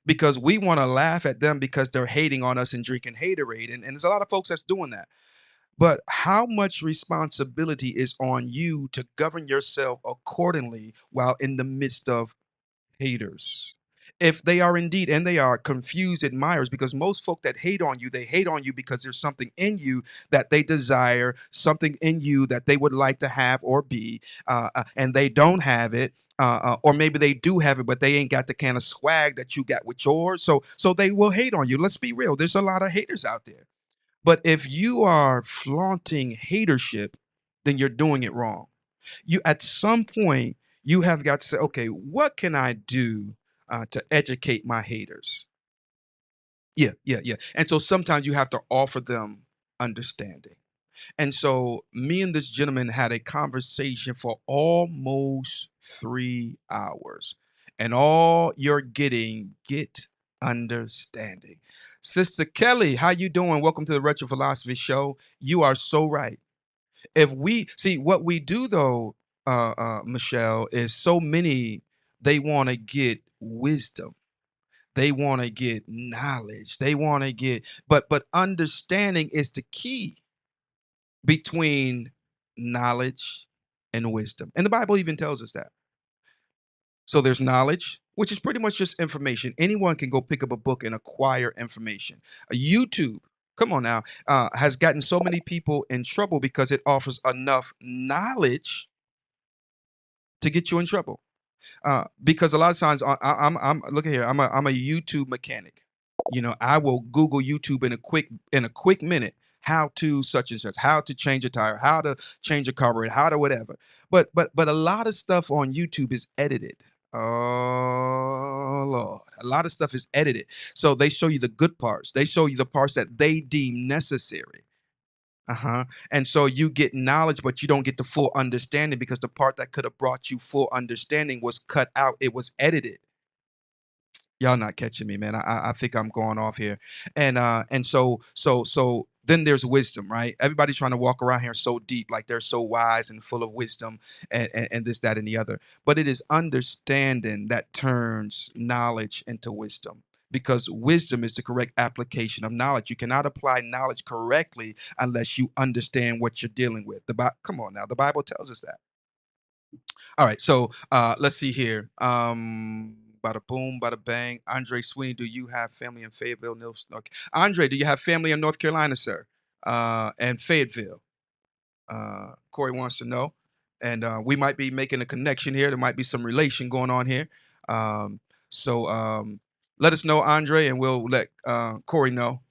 because we want to laugh at them because they're hating on us and drinking haterade. And there's a lot of folks that's doing that. But how much responsibility is on you to govern yourself accordingly while in the midst of haters? If they are indeed, and they are confused admirers, because most folk that hate on you, they hate on you because there's something in you that they desire, something in you that they would like to have or be, and they don't have it. Or maybe they do have it, but they ain't got the kind of swag that you got with yours. So they will hate on you. Let's be real. There's a lot of haters out there. But if you are flaunting hatership, then you're doing it wrong. You at some point you have got to say, okay, what can I do to educate my haters? Yeah. And so sometimes you have to offer them understanding. And so me and this gentleman had a conversation for almost 3 hours. And all you're get understanding. Sister Kelly, how you doing? Welcome to the Retro Philosophy Show. You are so right. If we see what we do though, Michelle, is so many they want to get wisdom. They want to get knowledge. They want to get, but understanding is the key between knowledge and wisdom. And the Bible even tells us that. So there's knowledge, which is pretty much just information. Anyone can go pick up a book and acquire information. YouTube, come on now, has gotten so many people in trouble because it offers enough knowledge to get you in trouble. Because a lot of times I'm look at here, I'm a YouTube mechanic. I will Google YouTube in a quick minute how to such and such, how to change a tire, how to change a carburetor, how to whatever. But a lot of stuff on YouTube is edited. Oh Lord, a lot of stuff is edited. So they show you the good parts. They show you the parts that they deem necessary. And so you get knowledge, but you don't get the full understanding because the part that could have brought you full understanding was cut out. It was edited. Y'all not catching me, man. I think I'm going off here. And so then there's wisdom, right? Everybody's trying to walk around here so deep, like they're so wise and full of wisdom and this, that, and the other. But it is understanding that turns knowledge into wisdom. Because wisdom is the correct application of knowledge. You cannot apply knowledge correctly unless you understand what you're dealing with. Come on now, the Bible tells us that. All right, so let's see here. Bada boom, bada bang. Andre Sweeney, do you have family in Fayetteville? Okay. Andre, do you have family in North Carolina, sir? And Fayetteville. Corey wants to know. and we might be making a connection here. There might be some relation going on here. So let us know, Andre, and we'll let Corey know.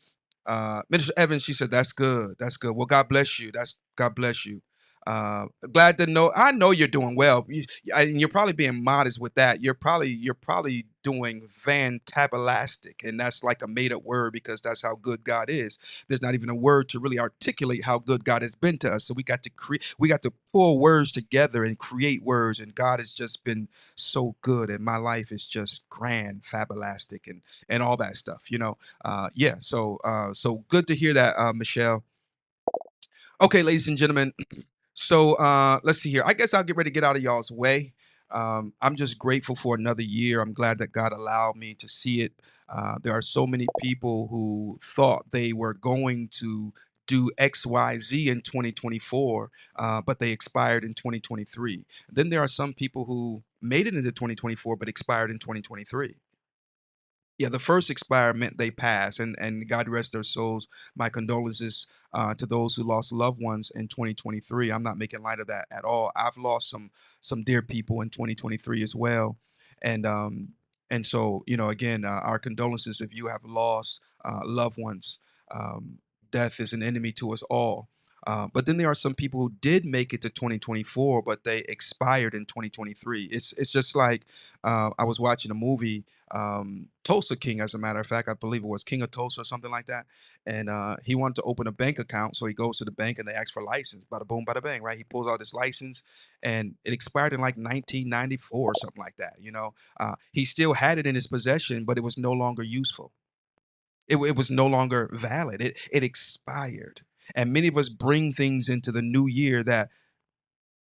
Minister Evans, she said, "That's good. That's good. Well, God bless you. That's God bless you. Glad to know. I know you're doing well. And you're probably being modest with that. You're probably doing fantabulastic, and that's like a made up word because that's how good God is. There's not even a word to really articulate how good God has been to us. So we got to create. We got to pull words together and create words. And God has just been so good, and my life is just grand, fabulastic, and all that stuff. Yeah. So good to hear that, Michelle. Okay, ladies and gentlemen. So let's see here. I guess I'll get ready to get out of y'all's way. I'm just grateful for another year. I'm glad that God allowed me to see it. There are so many people who thought they were going to do X, Y, Z in 2024, but they expired in 2023. Then there are some people who made it into 2024 but expired in 2023. Yeah, the first expired meant they passed, and God rest their souls. My condolences to those who lost loved ones in 2023. I'm not making light of that at all. I've lost some dear people in 2023 as well, and so again, our condolences if you have lost loved ones. Um, Death is an enemy to us all. But then there are some people who did make it to 2024, but they expired in 2023. It's just like I was watching a movie, Tulsa King, as a matter of fact. I believe it was King of Tulsa or something like that. And he wanted to open a bank account, so he goes to the bank and they ask for license. Bada boom, bada bang, right? He pulls out his license, and it expired in like 1994 or something like that. He still had it in his possession, but it was no longer useful. It was no longer valid. It expired. And many of us bring things into the new year that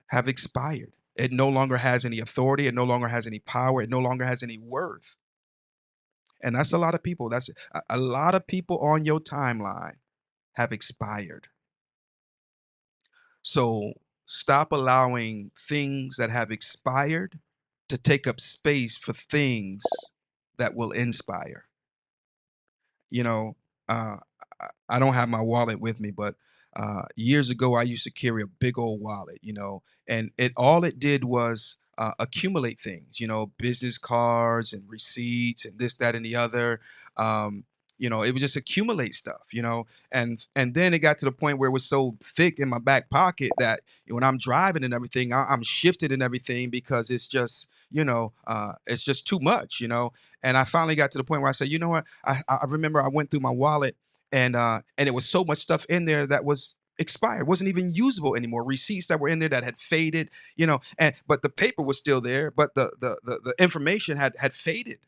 have expired. It no longer has any authority. It no longer has any power. It no longer has any worth. And that's a lot of people. That's a lot of people on your timeline have expired. So stop allowing things that have expired to take up space for things that will inspire. You know, uh, I don't have my wallet with me, but years ago I used to carry a big old wallet, and it did was accumulate things, business cards and receipts and this, that, and the other. Um, it would just accumulate stuff, and then it got to the point where it was so thick in my back pocket that when I'm driving and everything, I'm shifted and everything because it's just too much, And I finally got to the point where I said, you know what? I remember I went through my wallet and it was so much stuff in there that was expired, wasn't even usable anymore. Receipts that were in there that had faded, and but the paper was still there, but the information had faded.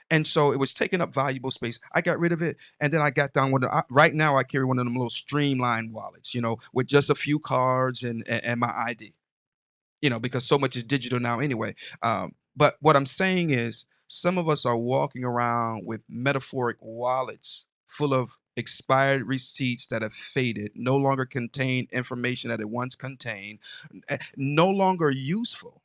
And so it was taking up valuable space. I got rid of it, and then I got down with right now I carry one of them little streamlined wallets, with just a few cards and my ID, because so much is digital now anyway. But what I'm saying is, some of us are walking around with metaphoric wallets full of expired receipts that have faded, no longer contain information that it once contained, no longer useful.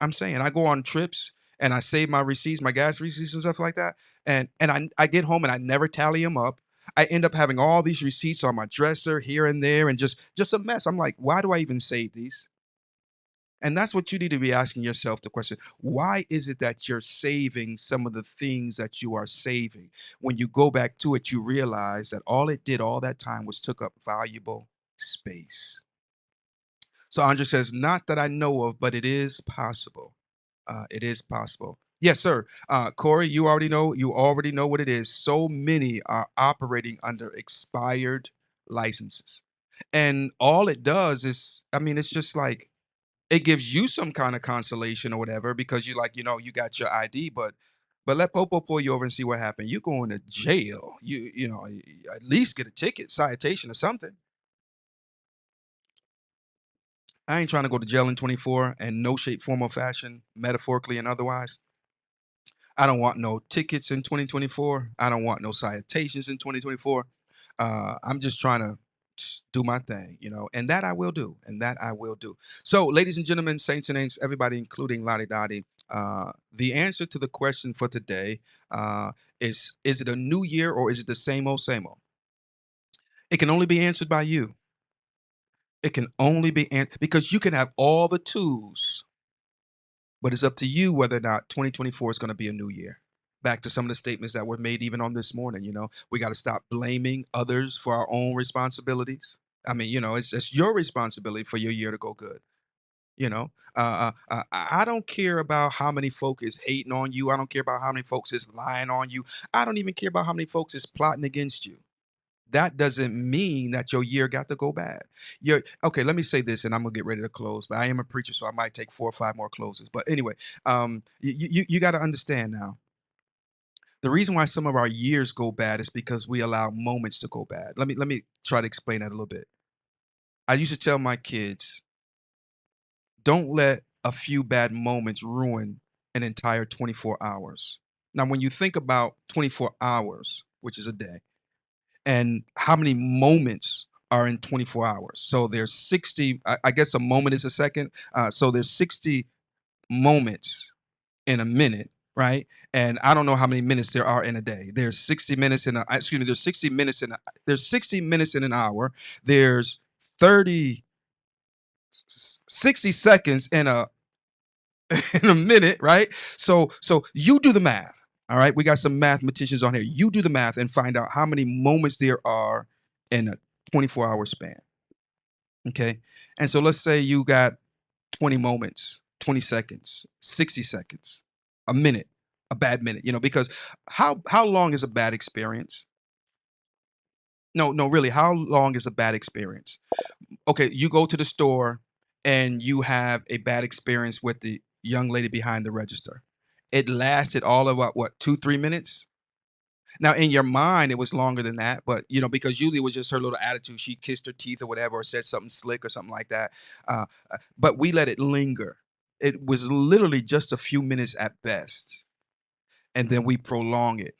I'm saying I go on trips and I save my receipts, my gas receipts and stuff like that, and I get home and I never tally them up. I end up having all these receipts on my dresser here and there, and just a mess. I'm like, why do I even save these? And that's what you need to be asking yourself the question. Why is it that you're saving some of the things that you are saving? When you go back to it, you realize that all it did all that time was took up valuable space. So Andre says, not that I know of, but it is possible. It is possible. Yes, sir. Corey, you already know what it is. So many are operating under expired licenses. And all it does is, I mean, it's just like it gives you some kind of consolation or whatever because you like, you got your ID, but let Popo pull you over and see what happened. You going to jail. You at least get a ticket, citation, or something. I ain't trying to go to jail in 24 and no shape, form, or fashion, metaphorically and otherwise. I don't want no tickets in 2024. I don't want no citations in 2024. I'm just trying to do my thing, and that I will do, and that I will do. So, ladies and gentlemen, saints and ain'ts, everybody, including Lottie Dottie, the answer to the question for today is it a new year or is it the same old, same old? It can only be answered by you. It can only be because you can have all the tools, but it's up to you whether or not 2024 is going to be a new year. Back to some of the statements that were made even on this morning. We got to stop blaming others for our own responsibilities. I mean, it's your responsibility for your year to go good. I don't care about how many folks is hating on you. I don't care about how many folks is lying on you. I don't even care about how many folks is plotting against you. That doesn't mean that your year got to go bad. Okay, let me say this, and I'm gonna get ready to close. But I am a preacher, so I might take 4 or 5 more closes. But anyway, you got to understand now. The reason why some of our years go bad is because we allow moments to go bad. Let me try to explain that a little bit. I used to tell my kids, don't let a few bad moments ruin an entire 24 hours. Now, when you think about 24 hours, which is a day, and how many moments are in 24 hours. So there's 60, I guess a moment is a second. So there's 60 moments in a minute, right? And I don't know how many minutes there are in a day. There's 60 minutes in there's 60 minutes there's 60 minutes in an hour. There's 60 seconds in a in a minute, right? So you do the math. All right, we got some mathematicians on here. You do the math and find out how many moments there are in a 24-hour span. Okay, and so let's say you got 20 moments, 20 seconds, 60 seconds, a minute, a bad minute. Because how long is a bad experience? No, really, how long is a bad experience? Okay, you go to the store and you have a bad experience with the young lady behind the register. It lasted all of what 2-3 minutes. Now in your mind it was longer than that, but because usually it was just her little attitude. She kissed her teeth or whatever, or said something slick or something like that. But we let it linger. It was literally just a few minutes at best, and then we prolong it.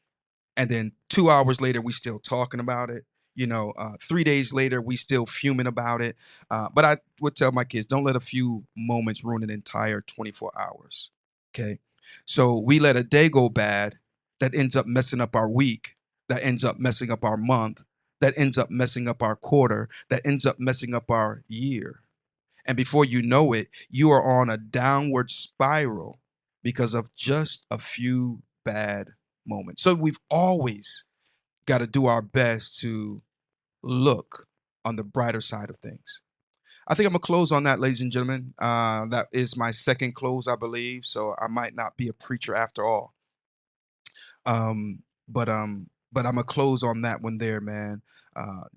And then 2 hours later we still talking about it. 3 days later we still fuming about it. But I would tell my kids, don't let a few moments ruin an entire 24 hours. Okay, so we let a day go bad, that ends up messing up our week, that ends up messing up our month, that ends up messing up our quarter, that ends up messing up our year. And before you know it, you are on a downward spiral because of just a few bad moments. So we've always got to do our best to look on the brighter side of things. I think I'm gonna close on that, ladies and gentlemen. That is my second close, I believe. So I might not be a preacher after all. But I'm gonna close on that one there, man.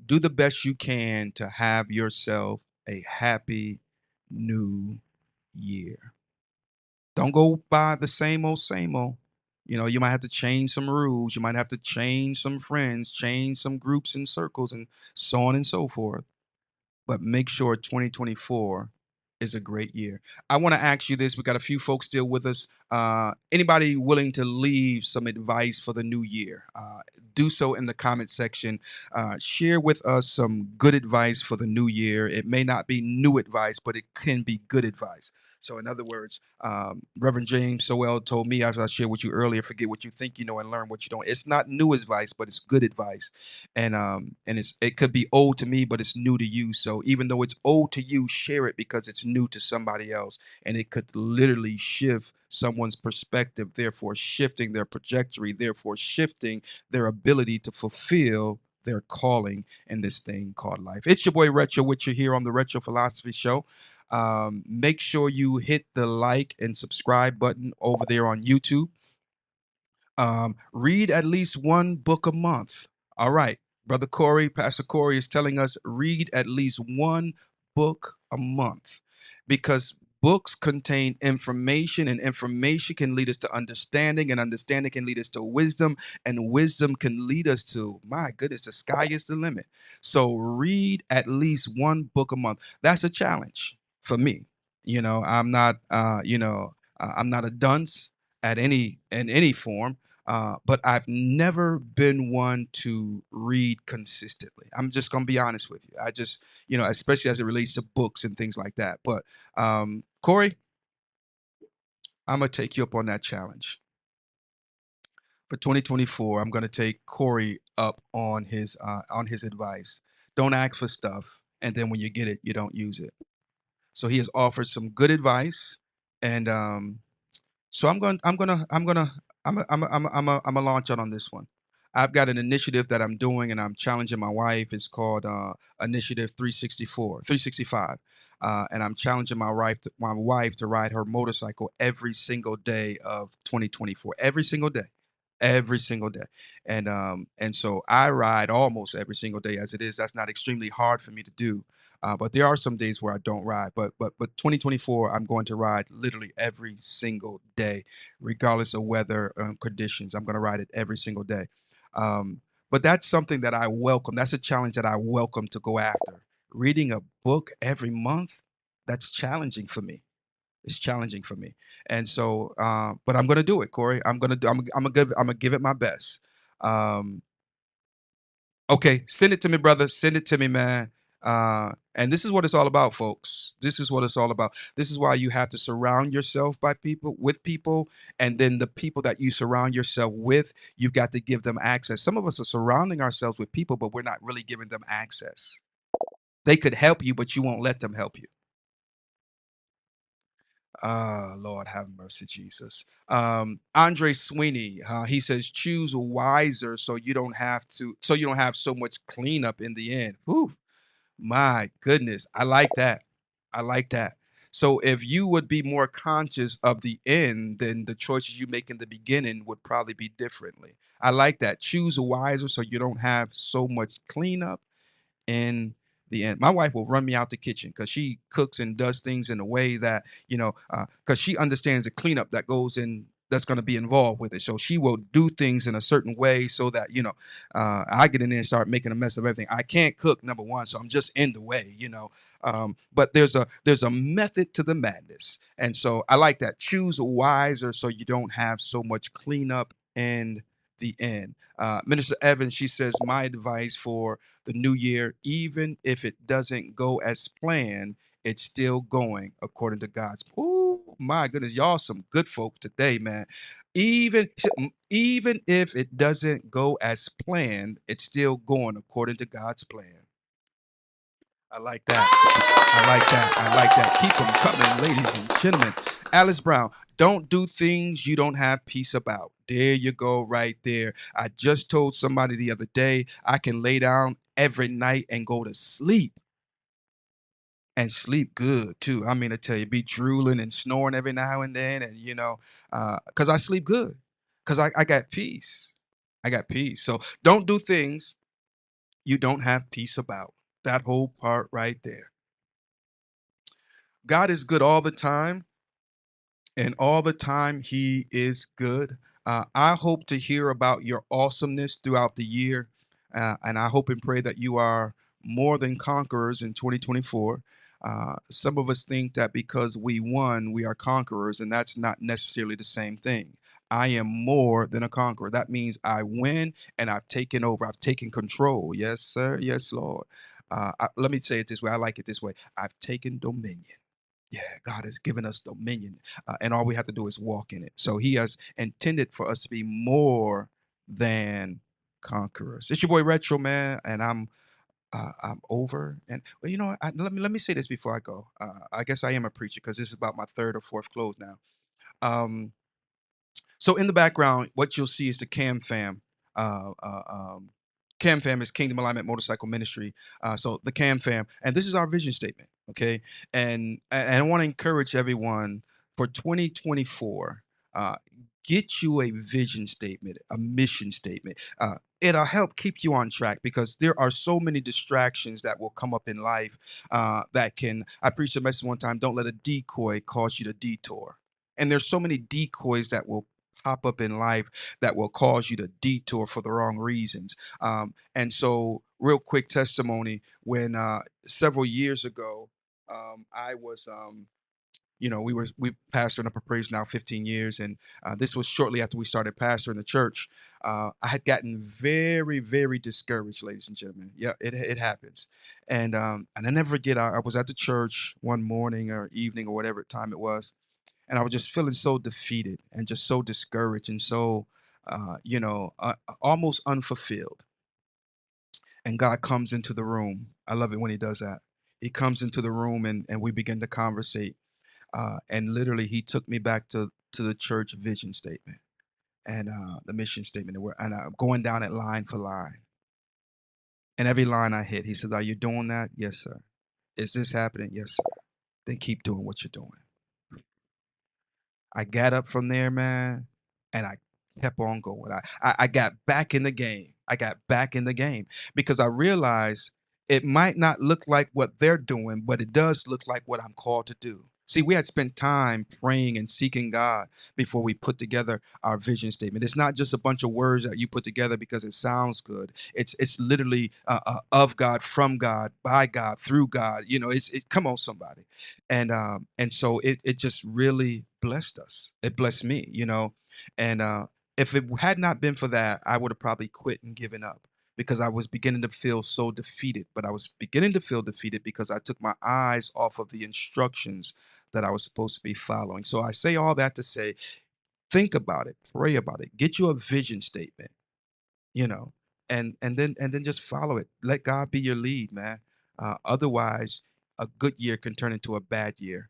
Do the best you can to have yourself a happy new year. Don't go by the same old, same old. You might have to change some rules. You might have to change some friends, change some groups and circles, and so on and so forth. But make sure 2024 is a great year. I want to ask you this. We got a few folks still with us. Anybody willing to leave some advice for the new year? Do so in the comment section. Share with us some good advice for the new year. It may not be new advice, but it can be good advice. So in other words, Reverend James Sowell told me, as I shared with you earlier, forget what you think you know and learn what you don't. It's not new advice, but it's good advice. And it could be old to me, but it's new to you. So even though it's old to you, share it because it's new to somebody else. And it could literally shift someone's perspective, therefore shifting their trajectory, therefore shifting their ability to fulfill their calling in this thing called life. It's your boy Retro with you here on the Retro Philosophy Show. Make sure you hit the like and subscribe button over there on YouTube. Read at least one book a month. All right, Brother Corey, Pastor Corey is telling us read at least one book a month, because books contain information, and information can lead us to understanding, and understanding can lead us to wisdom, and wisdom can lead us to, my goodness, the sky is the limit. So read at least one book a month. That's a challenge for me. I'm not I'm not a dunce in any form. But I've never been one to read consistently. I'm just gonna be honest with you. I just, especially as it relates to books and things like that. But Corey, I'm gonna take you up on that challenge. For 2024, I'm gonna take Corey up on his advice. Don't ask for stuff. and then when you get it, you don't use it. So he has offered some good advice, and so I'm gonna launch out on this one. I've got an initiative that I'm doing, and I'm challenging my wife. It's called Initiative 365, and I'm challenging my wife to ride her motorcycle every single day of 2024, every single day, and so I ride almost every single day as it is. That's not extremely hard for me to do. But there are some days where I don't ride. But 2024, I'm going to ride literally every single day, regardless of weather conditions. I'm going to ride it every single day. But that's something that I welcome. That's a challenge that I welcome to go after. Reading a book every month, that's challenging for me. It's challenging for me. And so, but I'm going to do it, Corey. I'm gonna give it my best. Um, Okay, send it to me, brother. Send it to me, man. And this is what it's all about, folks. This is what it's all about. This is why you have to surround yourself with people, and then the people that you surround yourself with, you've got to give them access. Some of us are surrounding ourselves with people, but we're not really giving them access. They could help you, but you won't let them help you. Ah, Lord, have mercy, Jesus. Andre Sweeney, he says, choose wiser so you don't have so much cleanup in the end. Whew. My goodness, I like that. I like that. So if you would be more conscious of the end, then the choices you make in the beginning would probably be differently. I like that. Choose wiser so you don't have so much cleanup in the end. My wife will run me out the kitchen because she cooks and does things in a way that, because she understands the cleanup that goes in, that's going to be involved with it. So she will do things in a certain way so that, I get in there and start making a mess of everything. I can't cook, number one, so I'm just in the way. But there's a method to the madness. And so I like that. Choose wiser so you don't have so much cleanup in the end. Minister Evans, she says, my advice for the new year, even if it doesn't go as planned, it's still going according to God's. Oh my goodness, y'all some good folk today, man. Even if it doesn't go as planned, it's still going according to God's plan. I like that. I like that. I like that. Keep them coming, ladies and gentlemen. Alice Brown, don't do things you don't have peace about. There you go, right there. I just told somebody the other day I can lay down every night and go to sleep and sleep good too. I mean, I tell you, be drooling and snoring every now and then, and because I sleep good, because I got peace. I got peace. So don't do things you don't have peace about. That whole part right there. God is good all the time, and all the time he is good. I hope to hear about your awesomeness throughout the year, and I hope and pray that you are more than conquerors in 2024. Some of us think that because we won, we are conquerors, and that's not necessarily the same thing. I am more than a conqueror. That means I win and I've taken over. I've taken control. Yes, sir. Yes, Lord. Let me say it this way. I like it this way. I've taken dominion. Yeah, God has given us dominion, and all we have to do is walk in it. So He has intended for us to be more than conquerors. It's your boy Retro Man, and I'm over. And well, let me say this before I go. I guess I am a preacher because this is about my third or fourth close now. Um, so in the background, what you'll see is the Cam Fam. Uh, uh, um, Cam Fam is Kingdom Alignment Motorcycle Ministry. So the Cam Fam, and this is our vision statement. Okay, and I want to encourage everyone for 2024. Uh, get you a vision statement, a mission statement. It'll help keep you on track because there are so many distractions that will come up in life that can. I preached a message one time. Don't let a decoy cause you to detour. And there's so many decoys that will pop up in life that will cause you to detour for the wrong reasons. And so, real quick testimony: when several years ago, I was. We pastoring up a praise now 15 years, and this was shortly after we started pastoring the church. I had gotten very, very discouraged, ladies and gentlemen. Yeah, it happens, and I never forget. I was at the church one morning or evening or whatever time it was, and I was just feeling so defeated and just so discouraged and so, almost unfulfilled. And God comes into the room. I love it when He does that. He comes into the room and we begin to conversate. And literally, he took me back to the church vision statement and the mission statement. And I'm going down it line for line. And every line I hit, he said, "Are you doing that?" "Yes, sir." "Is this happening?" "Yes, sir." "Then keep doing what you're doing." I got up from there, man, and I kept on going. I got back in the game. I got back in the game because I realized it might not look like what they're doing, but it does look like what I'm called to do. See, we had spent time praying and seeking God before we put together our vision statement. It's not just a bunch of words that you put together because it sounds good. It's literally of God, from God, by God, through God. You know, come on, somebody, and so it just really blessed us. It blessed me, you know, and if it had not been for that, I would have probably quit and given up because I was beginning to feel so defeated. But I was beginning to feel defeated because I took my eyes off of the instructions that I was supposed to be following. So I say all that to say, think about it, pray about it, get you a vision statement, you know, and then just follow it. Let God be your lead, man. Otherwise, a good year can turn into a bad year.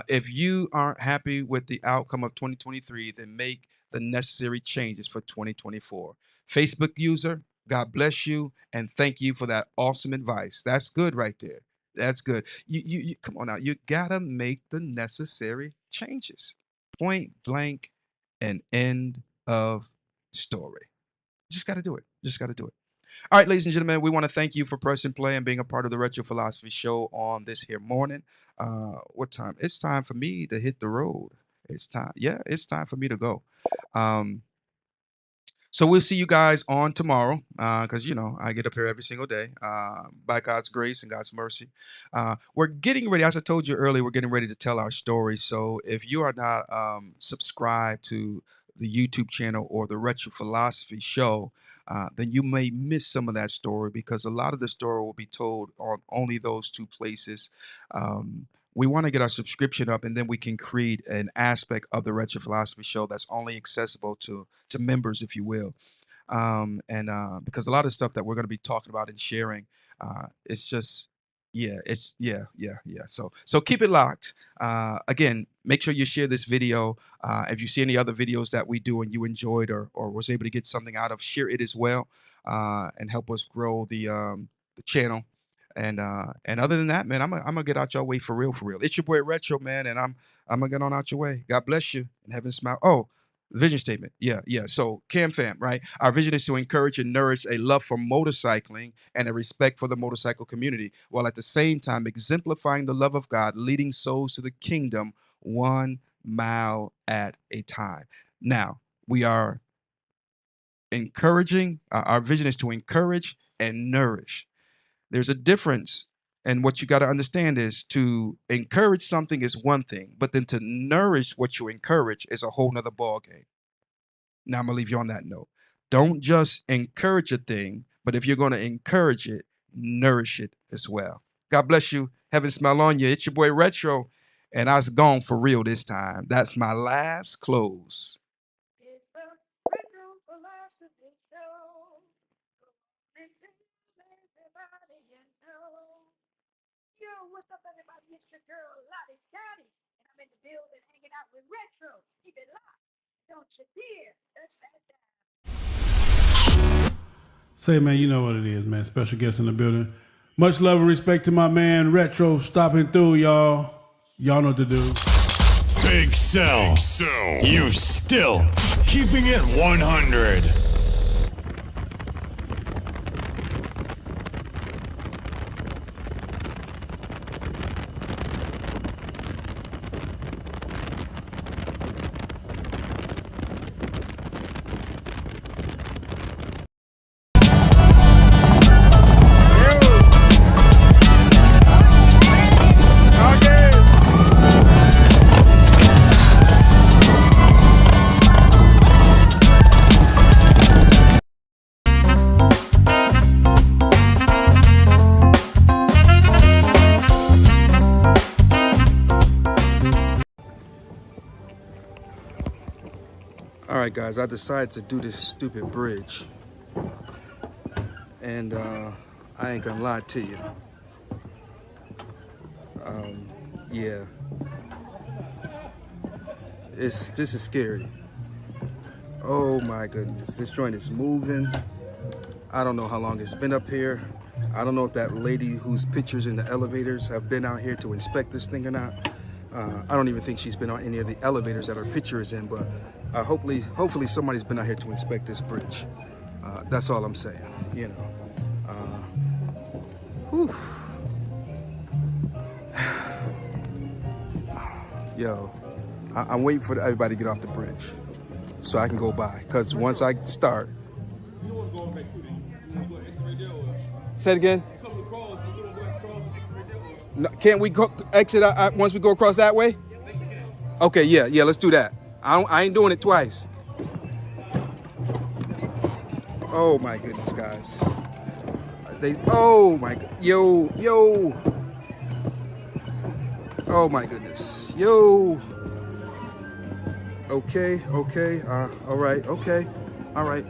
If you aren't happy with the outcome of 2023, then make the necessary changes for 2024. Facebook user, God bless you and thank you for that awesome advice. That's good right there. That's good. You come on now. You gotta make the necessary changes. Point blank and end of story. Just gotta do it. Just gotta do it. All right, ladies and gentlemen, we want to thank you for pressing play and being a part of the Retro Philosophy Show on this here morning. What time? It's time for me to hit the road. It's time. Yeah, it's time for me to go. Um, so we'll see you guys on tomorrow because, you know, I get up here every single day by God's grace and God's mercy. We're getting ready, as I told you earlier, we're getting ready to tell our story. So if you are not subscribed to the YouTube channel or the Retro Philosophy Show, then you may miss some of that story because a lot of the story will be told on only those two places. We want to get our subscription up, and then we can create an aspect of the Retro Philosophy Show that's only accessible to members, if you will. And because a lot of stuff that we're going to be talking about and sharing, it's just, yeah. So keep it locked. Again, make sure you share this video. If you see any other videos that we do and you enjoyed or was able to get something out of, share it as well, and help us grow the channel. And other than that, man, I'm gonna get out your way for real, for real. It's your boy Retro, man, and I'm gonna get on out your way. God bless you and heaven smile. Oh, vision statement. Yeah. So Cam Fam, right? Our vision is to encourage and nourish a love for motorcycling and a respect for the motorcycle community, while at the same time exemplifying the love of God, leading souls to the kingdom 1 mile at a time. Now, we are encouraging, our vision is to encourage and nourish. There's a difference. And what you got to understand is to encourage something is one thing, but then to nourish what you encourage is a whole nother ballgame. Now I'm gonna leave you on that note. Don't just encourage a thing, but if you're going to encourage it, nourish it as well. God bless you. Heaven smile on you. It's your boy Retro, and I was gone for real this time. That's my last close. It's the Retro Philosophy Show. Listen, everybody, you know. Yo, what's up, everybody? It's your girl, Lottie Dottie, and I'm in the building hanging out with Retro. Keep it locked. Don't you dare touch that down. Say, man, you know what it is, man. Special guest in the building. Much love and respect to my man Retro stopping through, y'all. Y'all know what to do. Big Cell. You still keeping it 100. All right, guys, I decided to do this stupid bridge. And I ain't gonna lie to you. Yeah. This is scary. Oh my goodness, this joint is moving. I don't know how long it's been up here. I don't know if that lady whose pictures in the elevators have been out here to inspect this thing or not. I don't even think she's been on any of the elevators that her picture is in, but hopefully somebody's been out here to inspect this bridge. That's all I'm saying, you know. Whew. Yo, I'm waiting for everybody to get off the bridge so I can go by. Because once I start... Say it again. No, can't we go exit once we go across that way? Okay, yeah, let's do that. I ain't doing it twice. Oh my goodness, guys. Oh my, yo. Oh my goodness, yo. Okay, all right, okay, all right,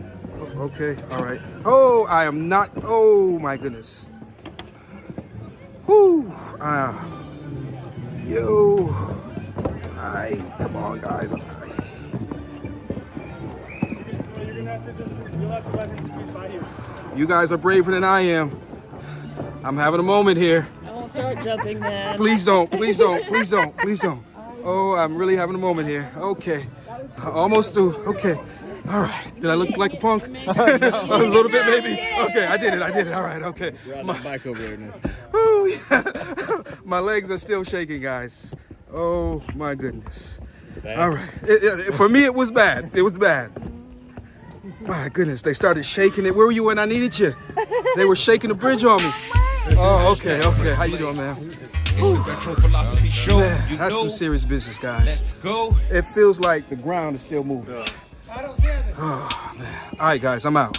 okay, all right. Oh, I am not, oh my goodness. Whoo, yo. Come on, guys. You'll have to let him squeeze by you. You guys are braver than I am. I'm having a moment here. I won't start jumping then. Please don't. Oh, I'm really having a moment here. Okay. Almost through. Okay. All right. Did I look like a punk? A little bit, maybe. Okay, I did it. All right, okay. You're on the bike over there now. Oh, yeah. My legs are still shaking, guys. Oh, my goodness. All right. For me, it was bad. It was bad. My goodness, they started shaking it. Where were you when I needed you? They were shaking the bridge on me. Oh, okay. How you doing, man? It's the Retro Philosophy Show. Man, You that's know, some serious business, guys. let's go. It feels like the ground is still moving. Oh, man. All right, guys, I'm out.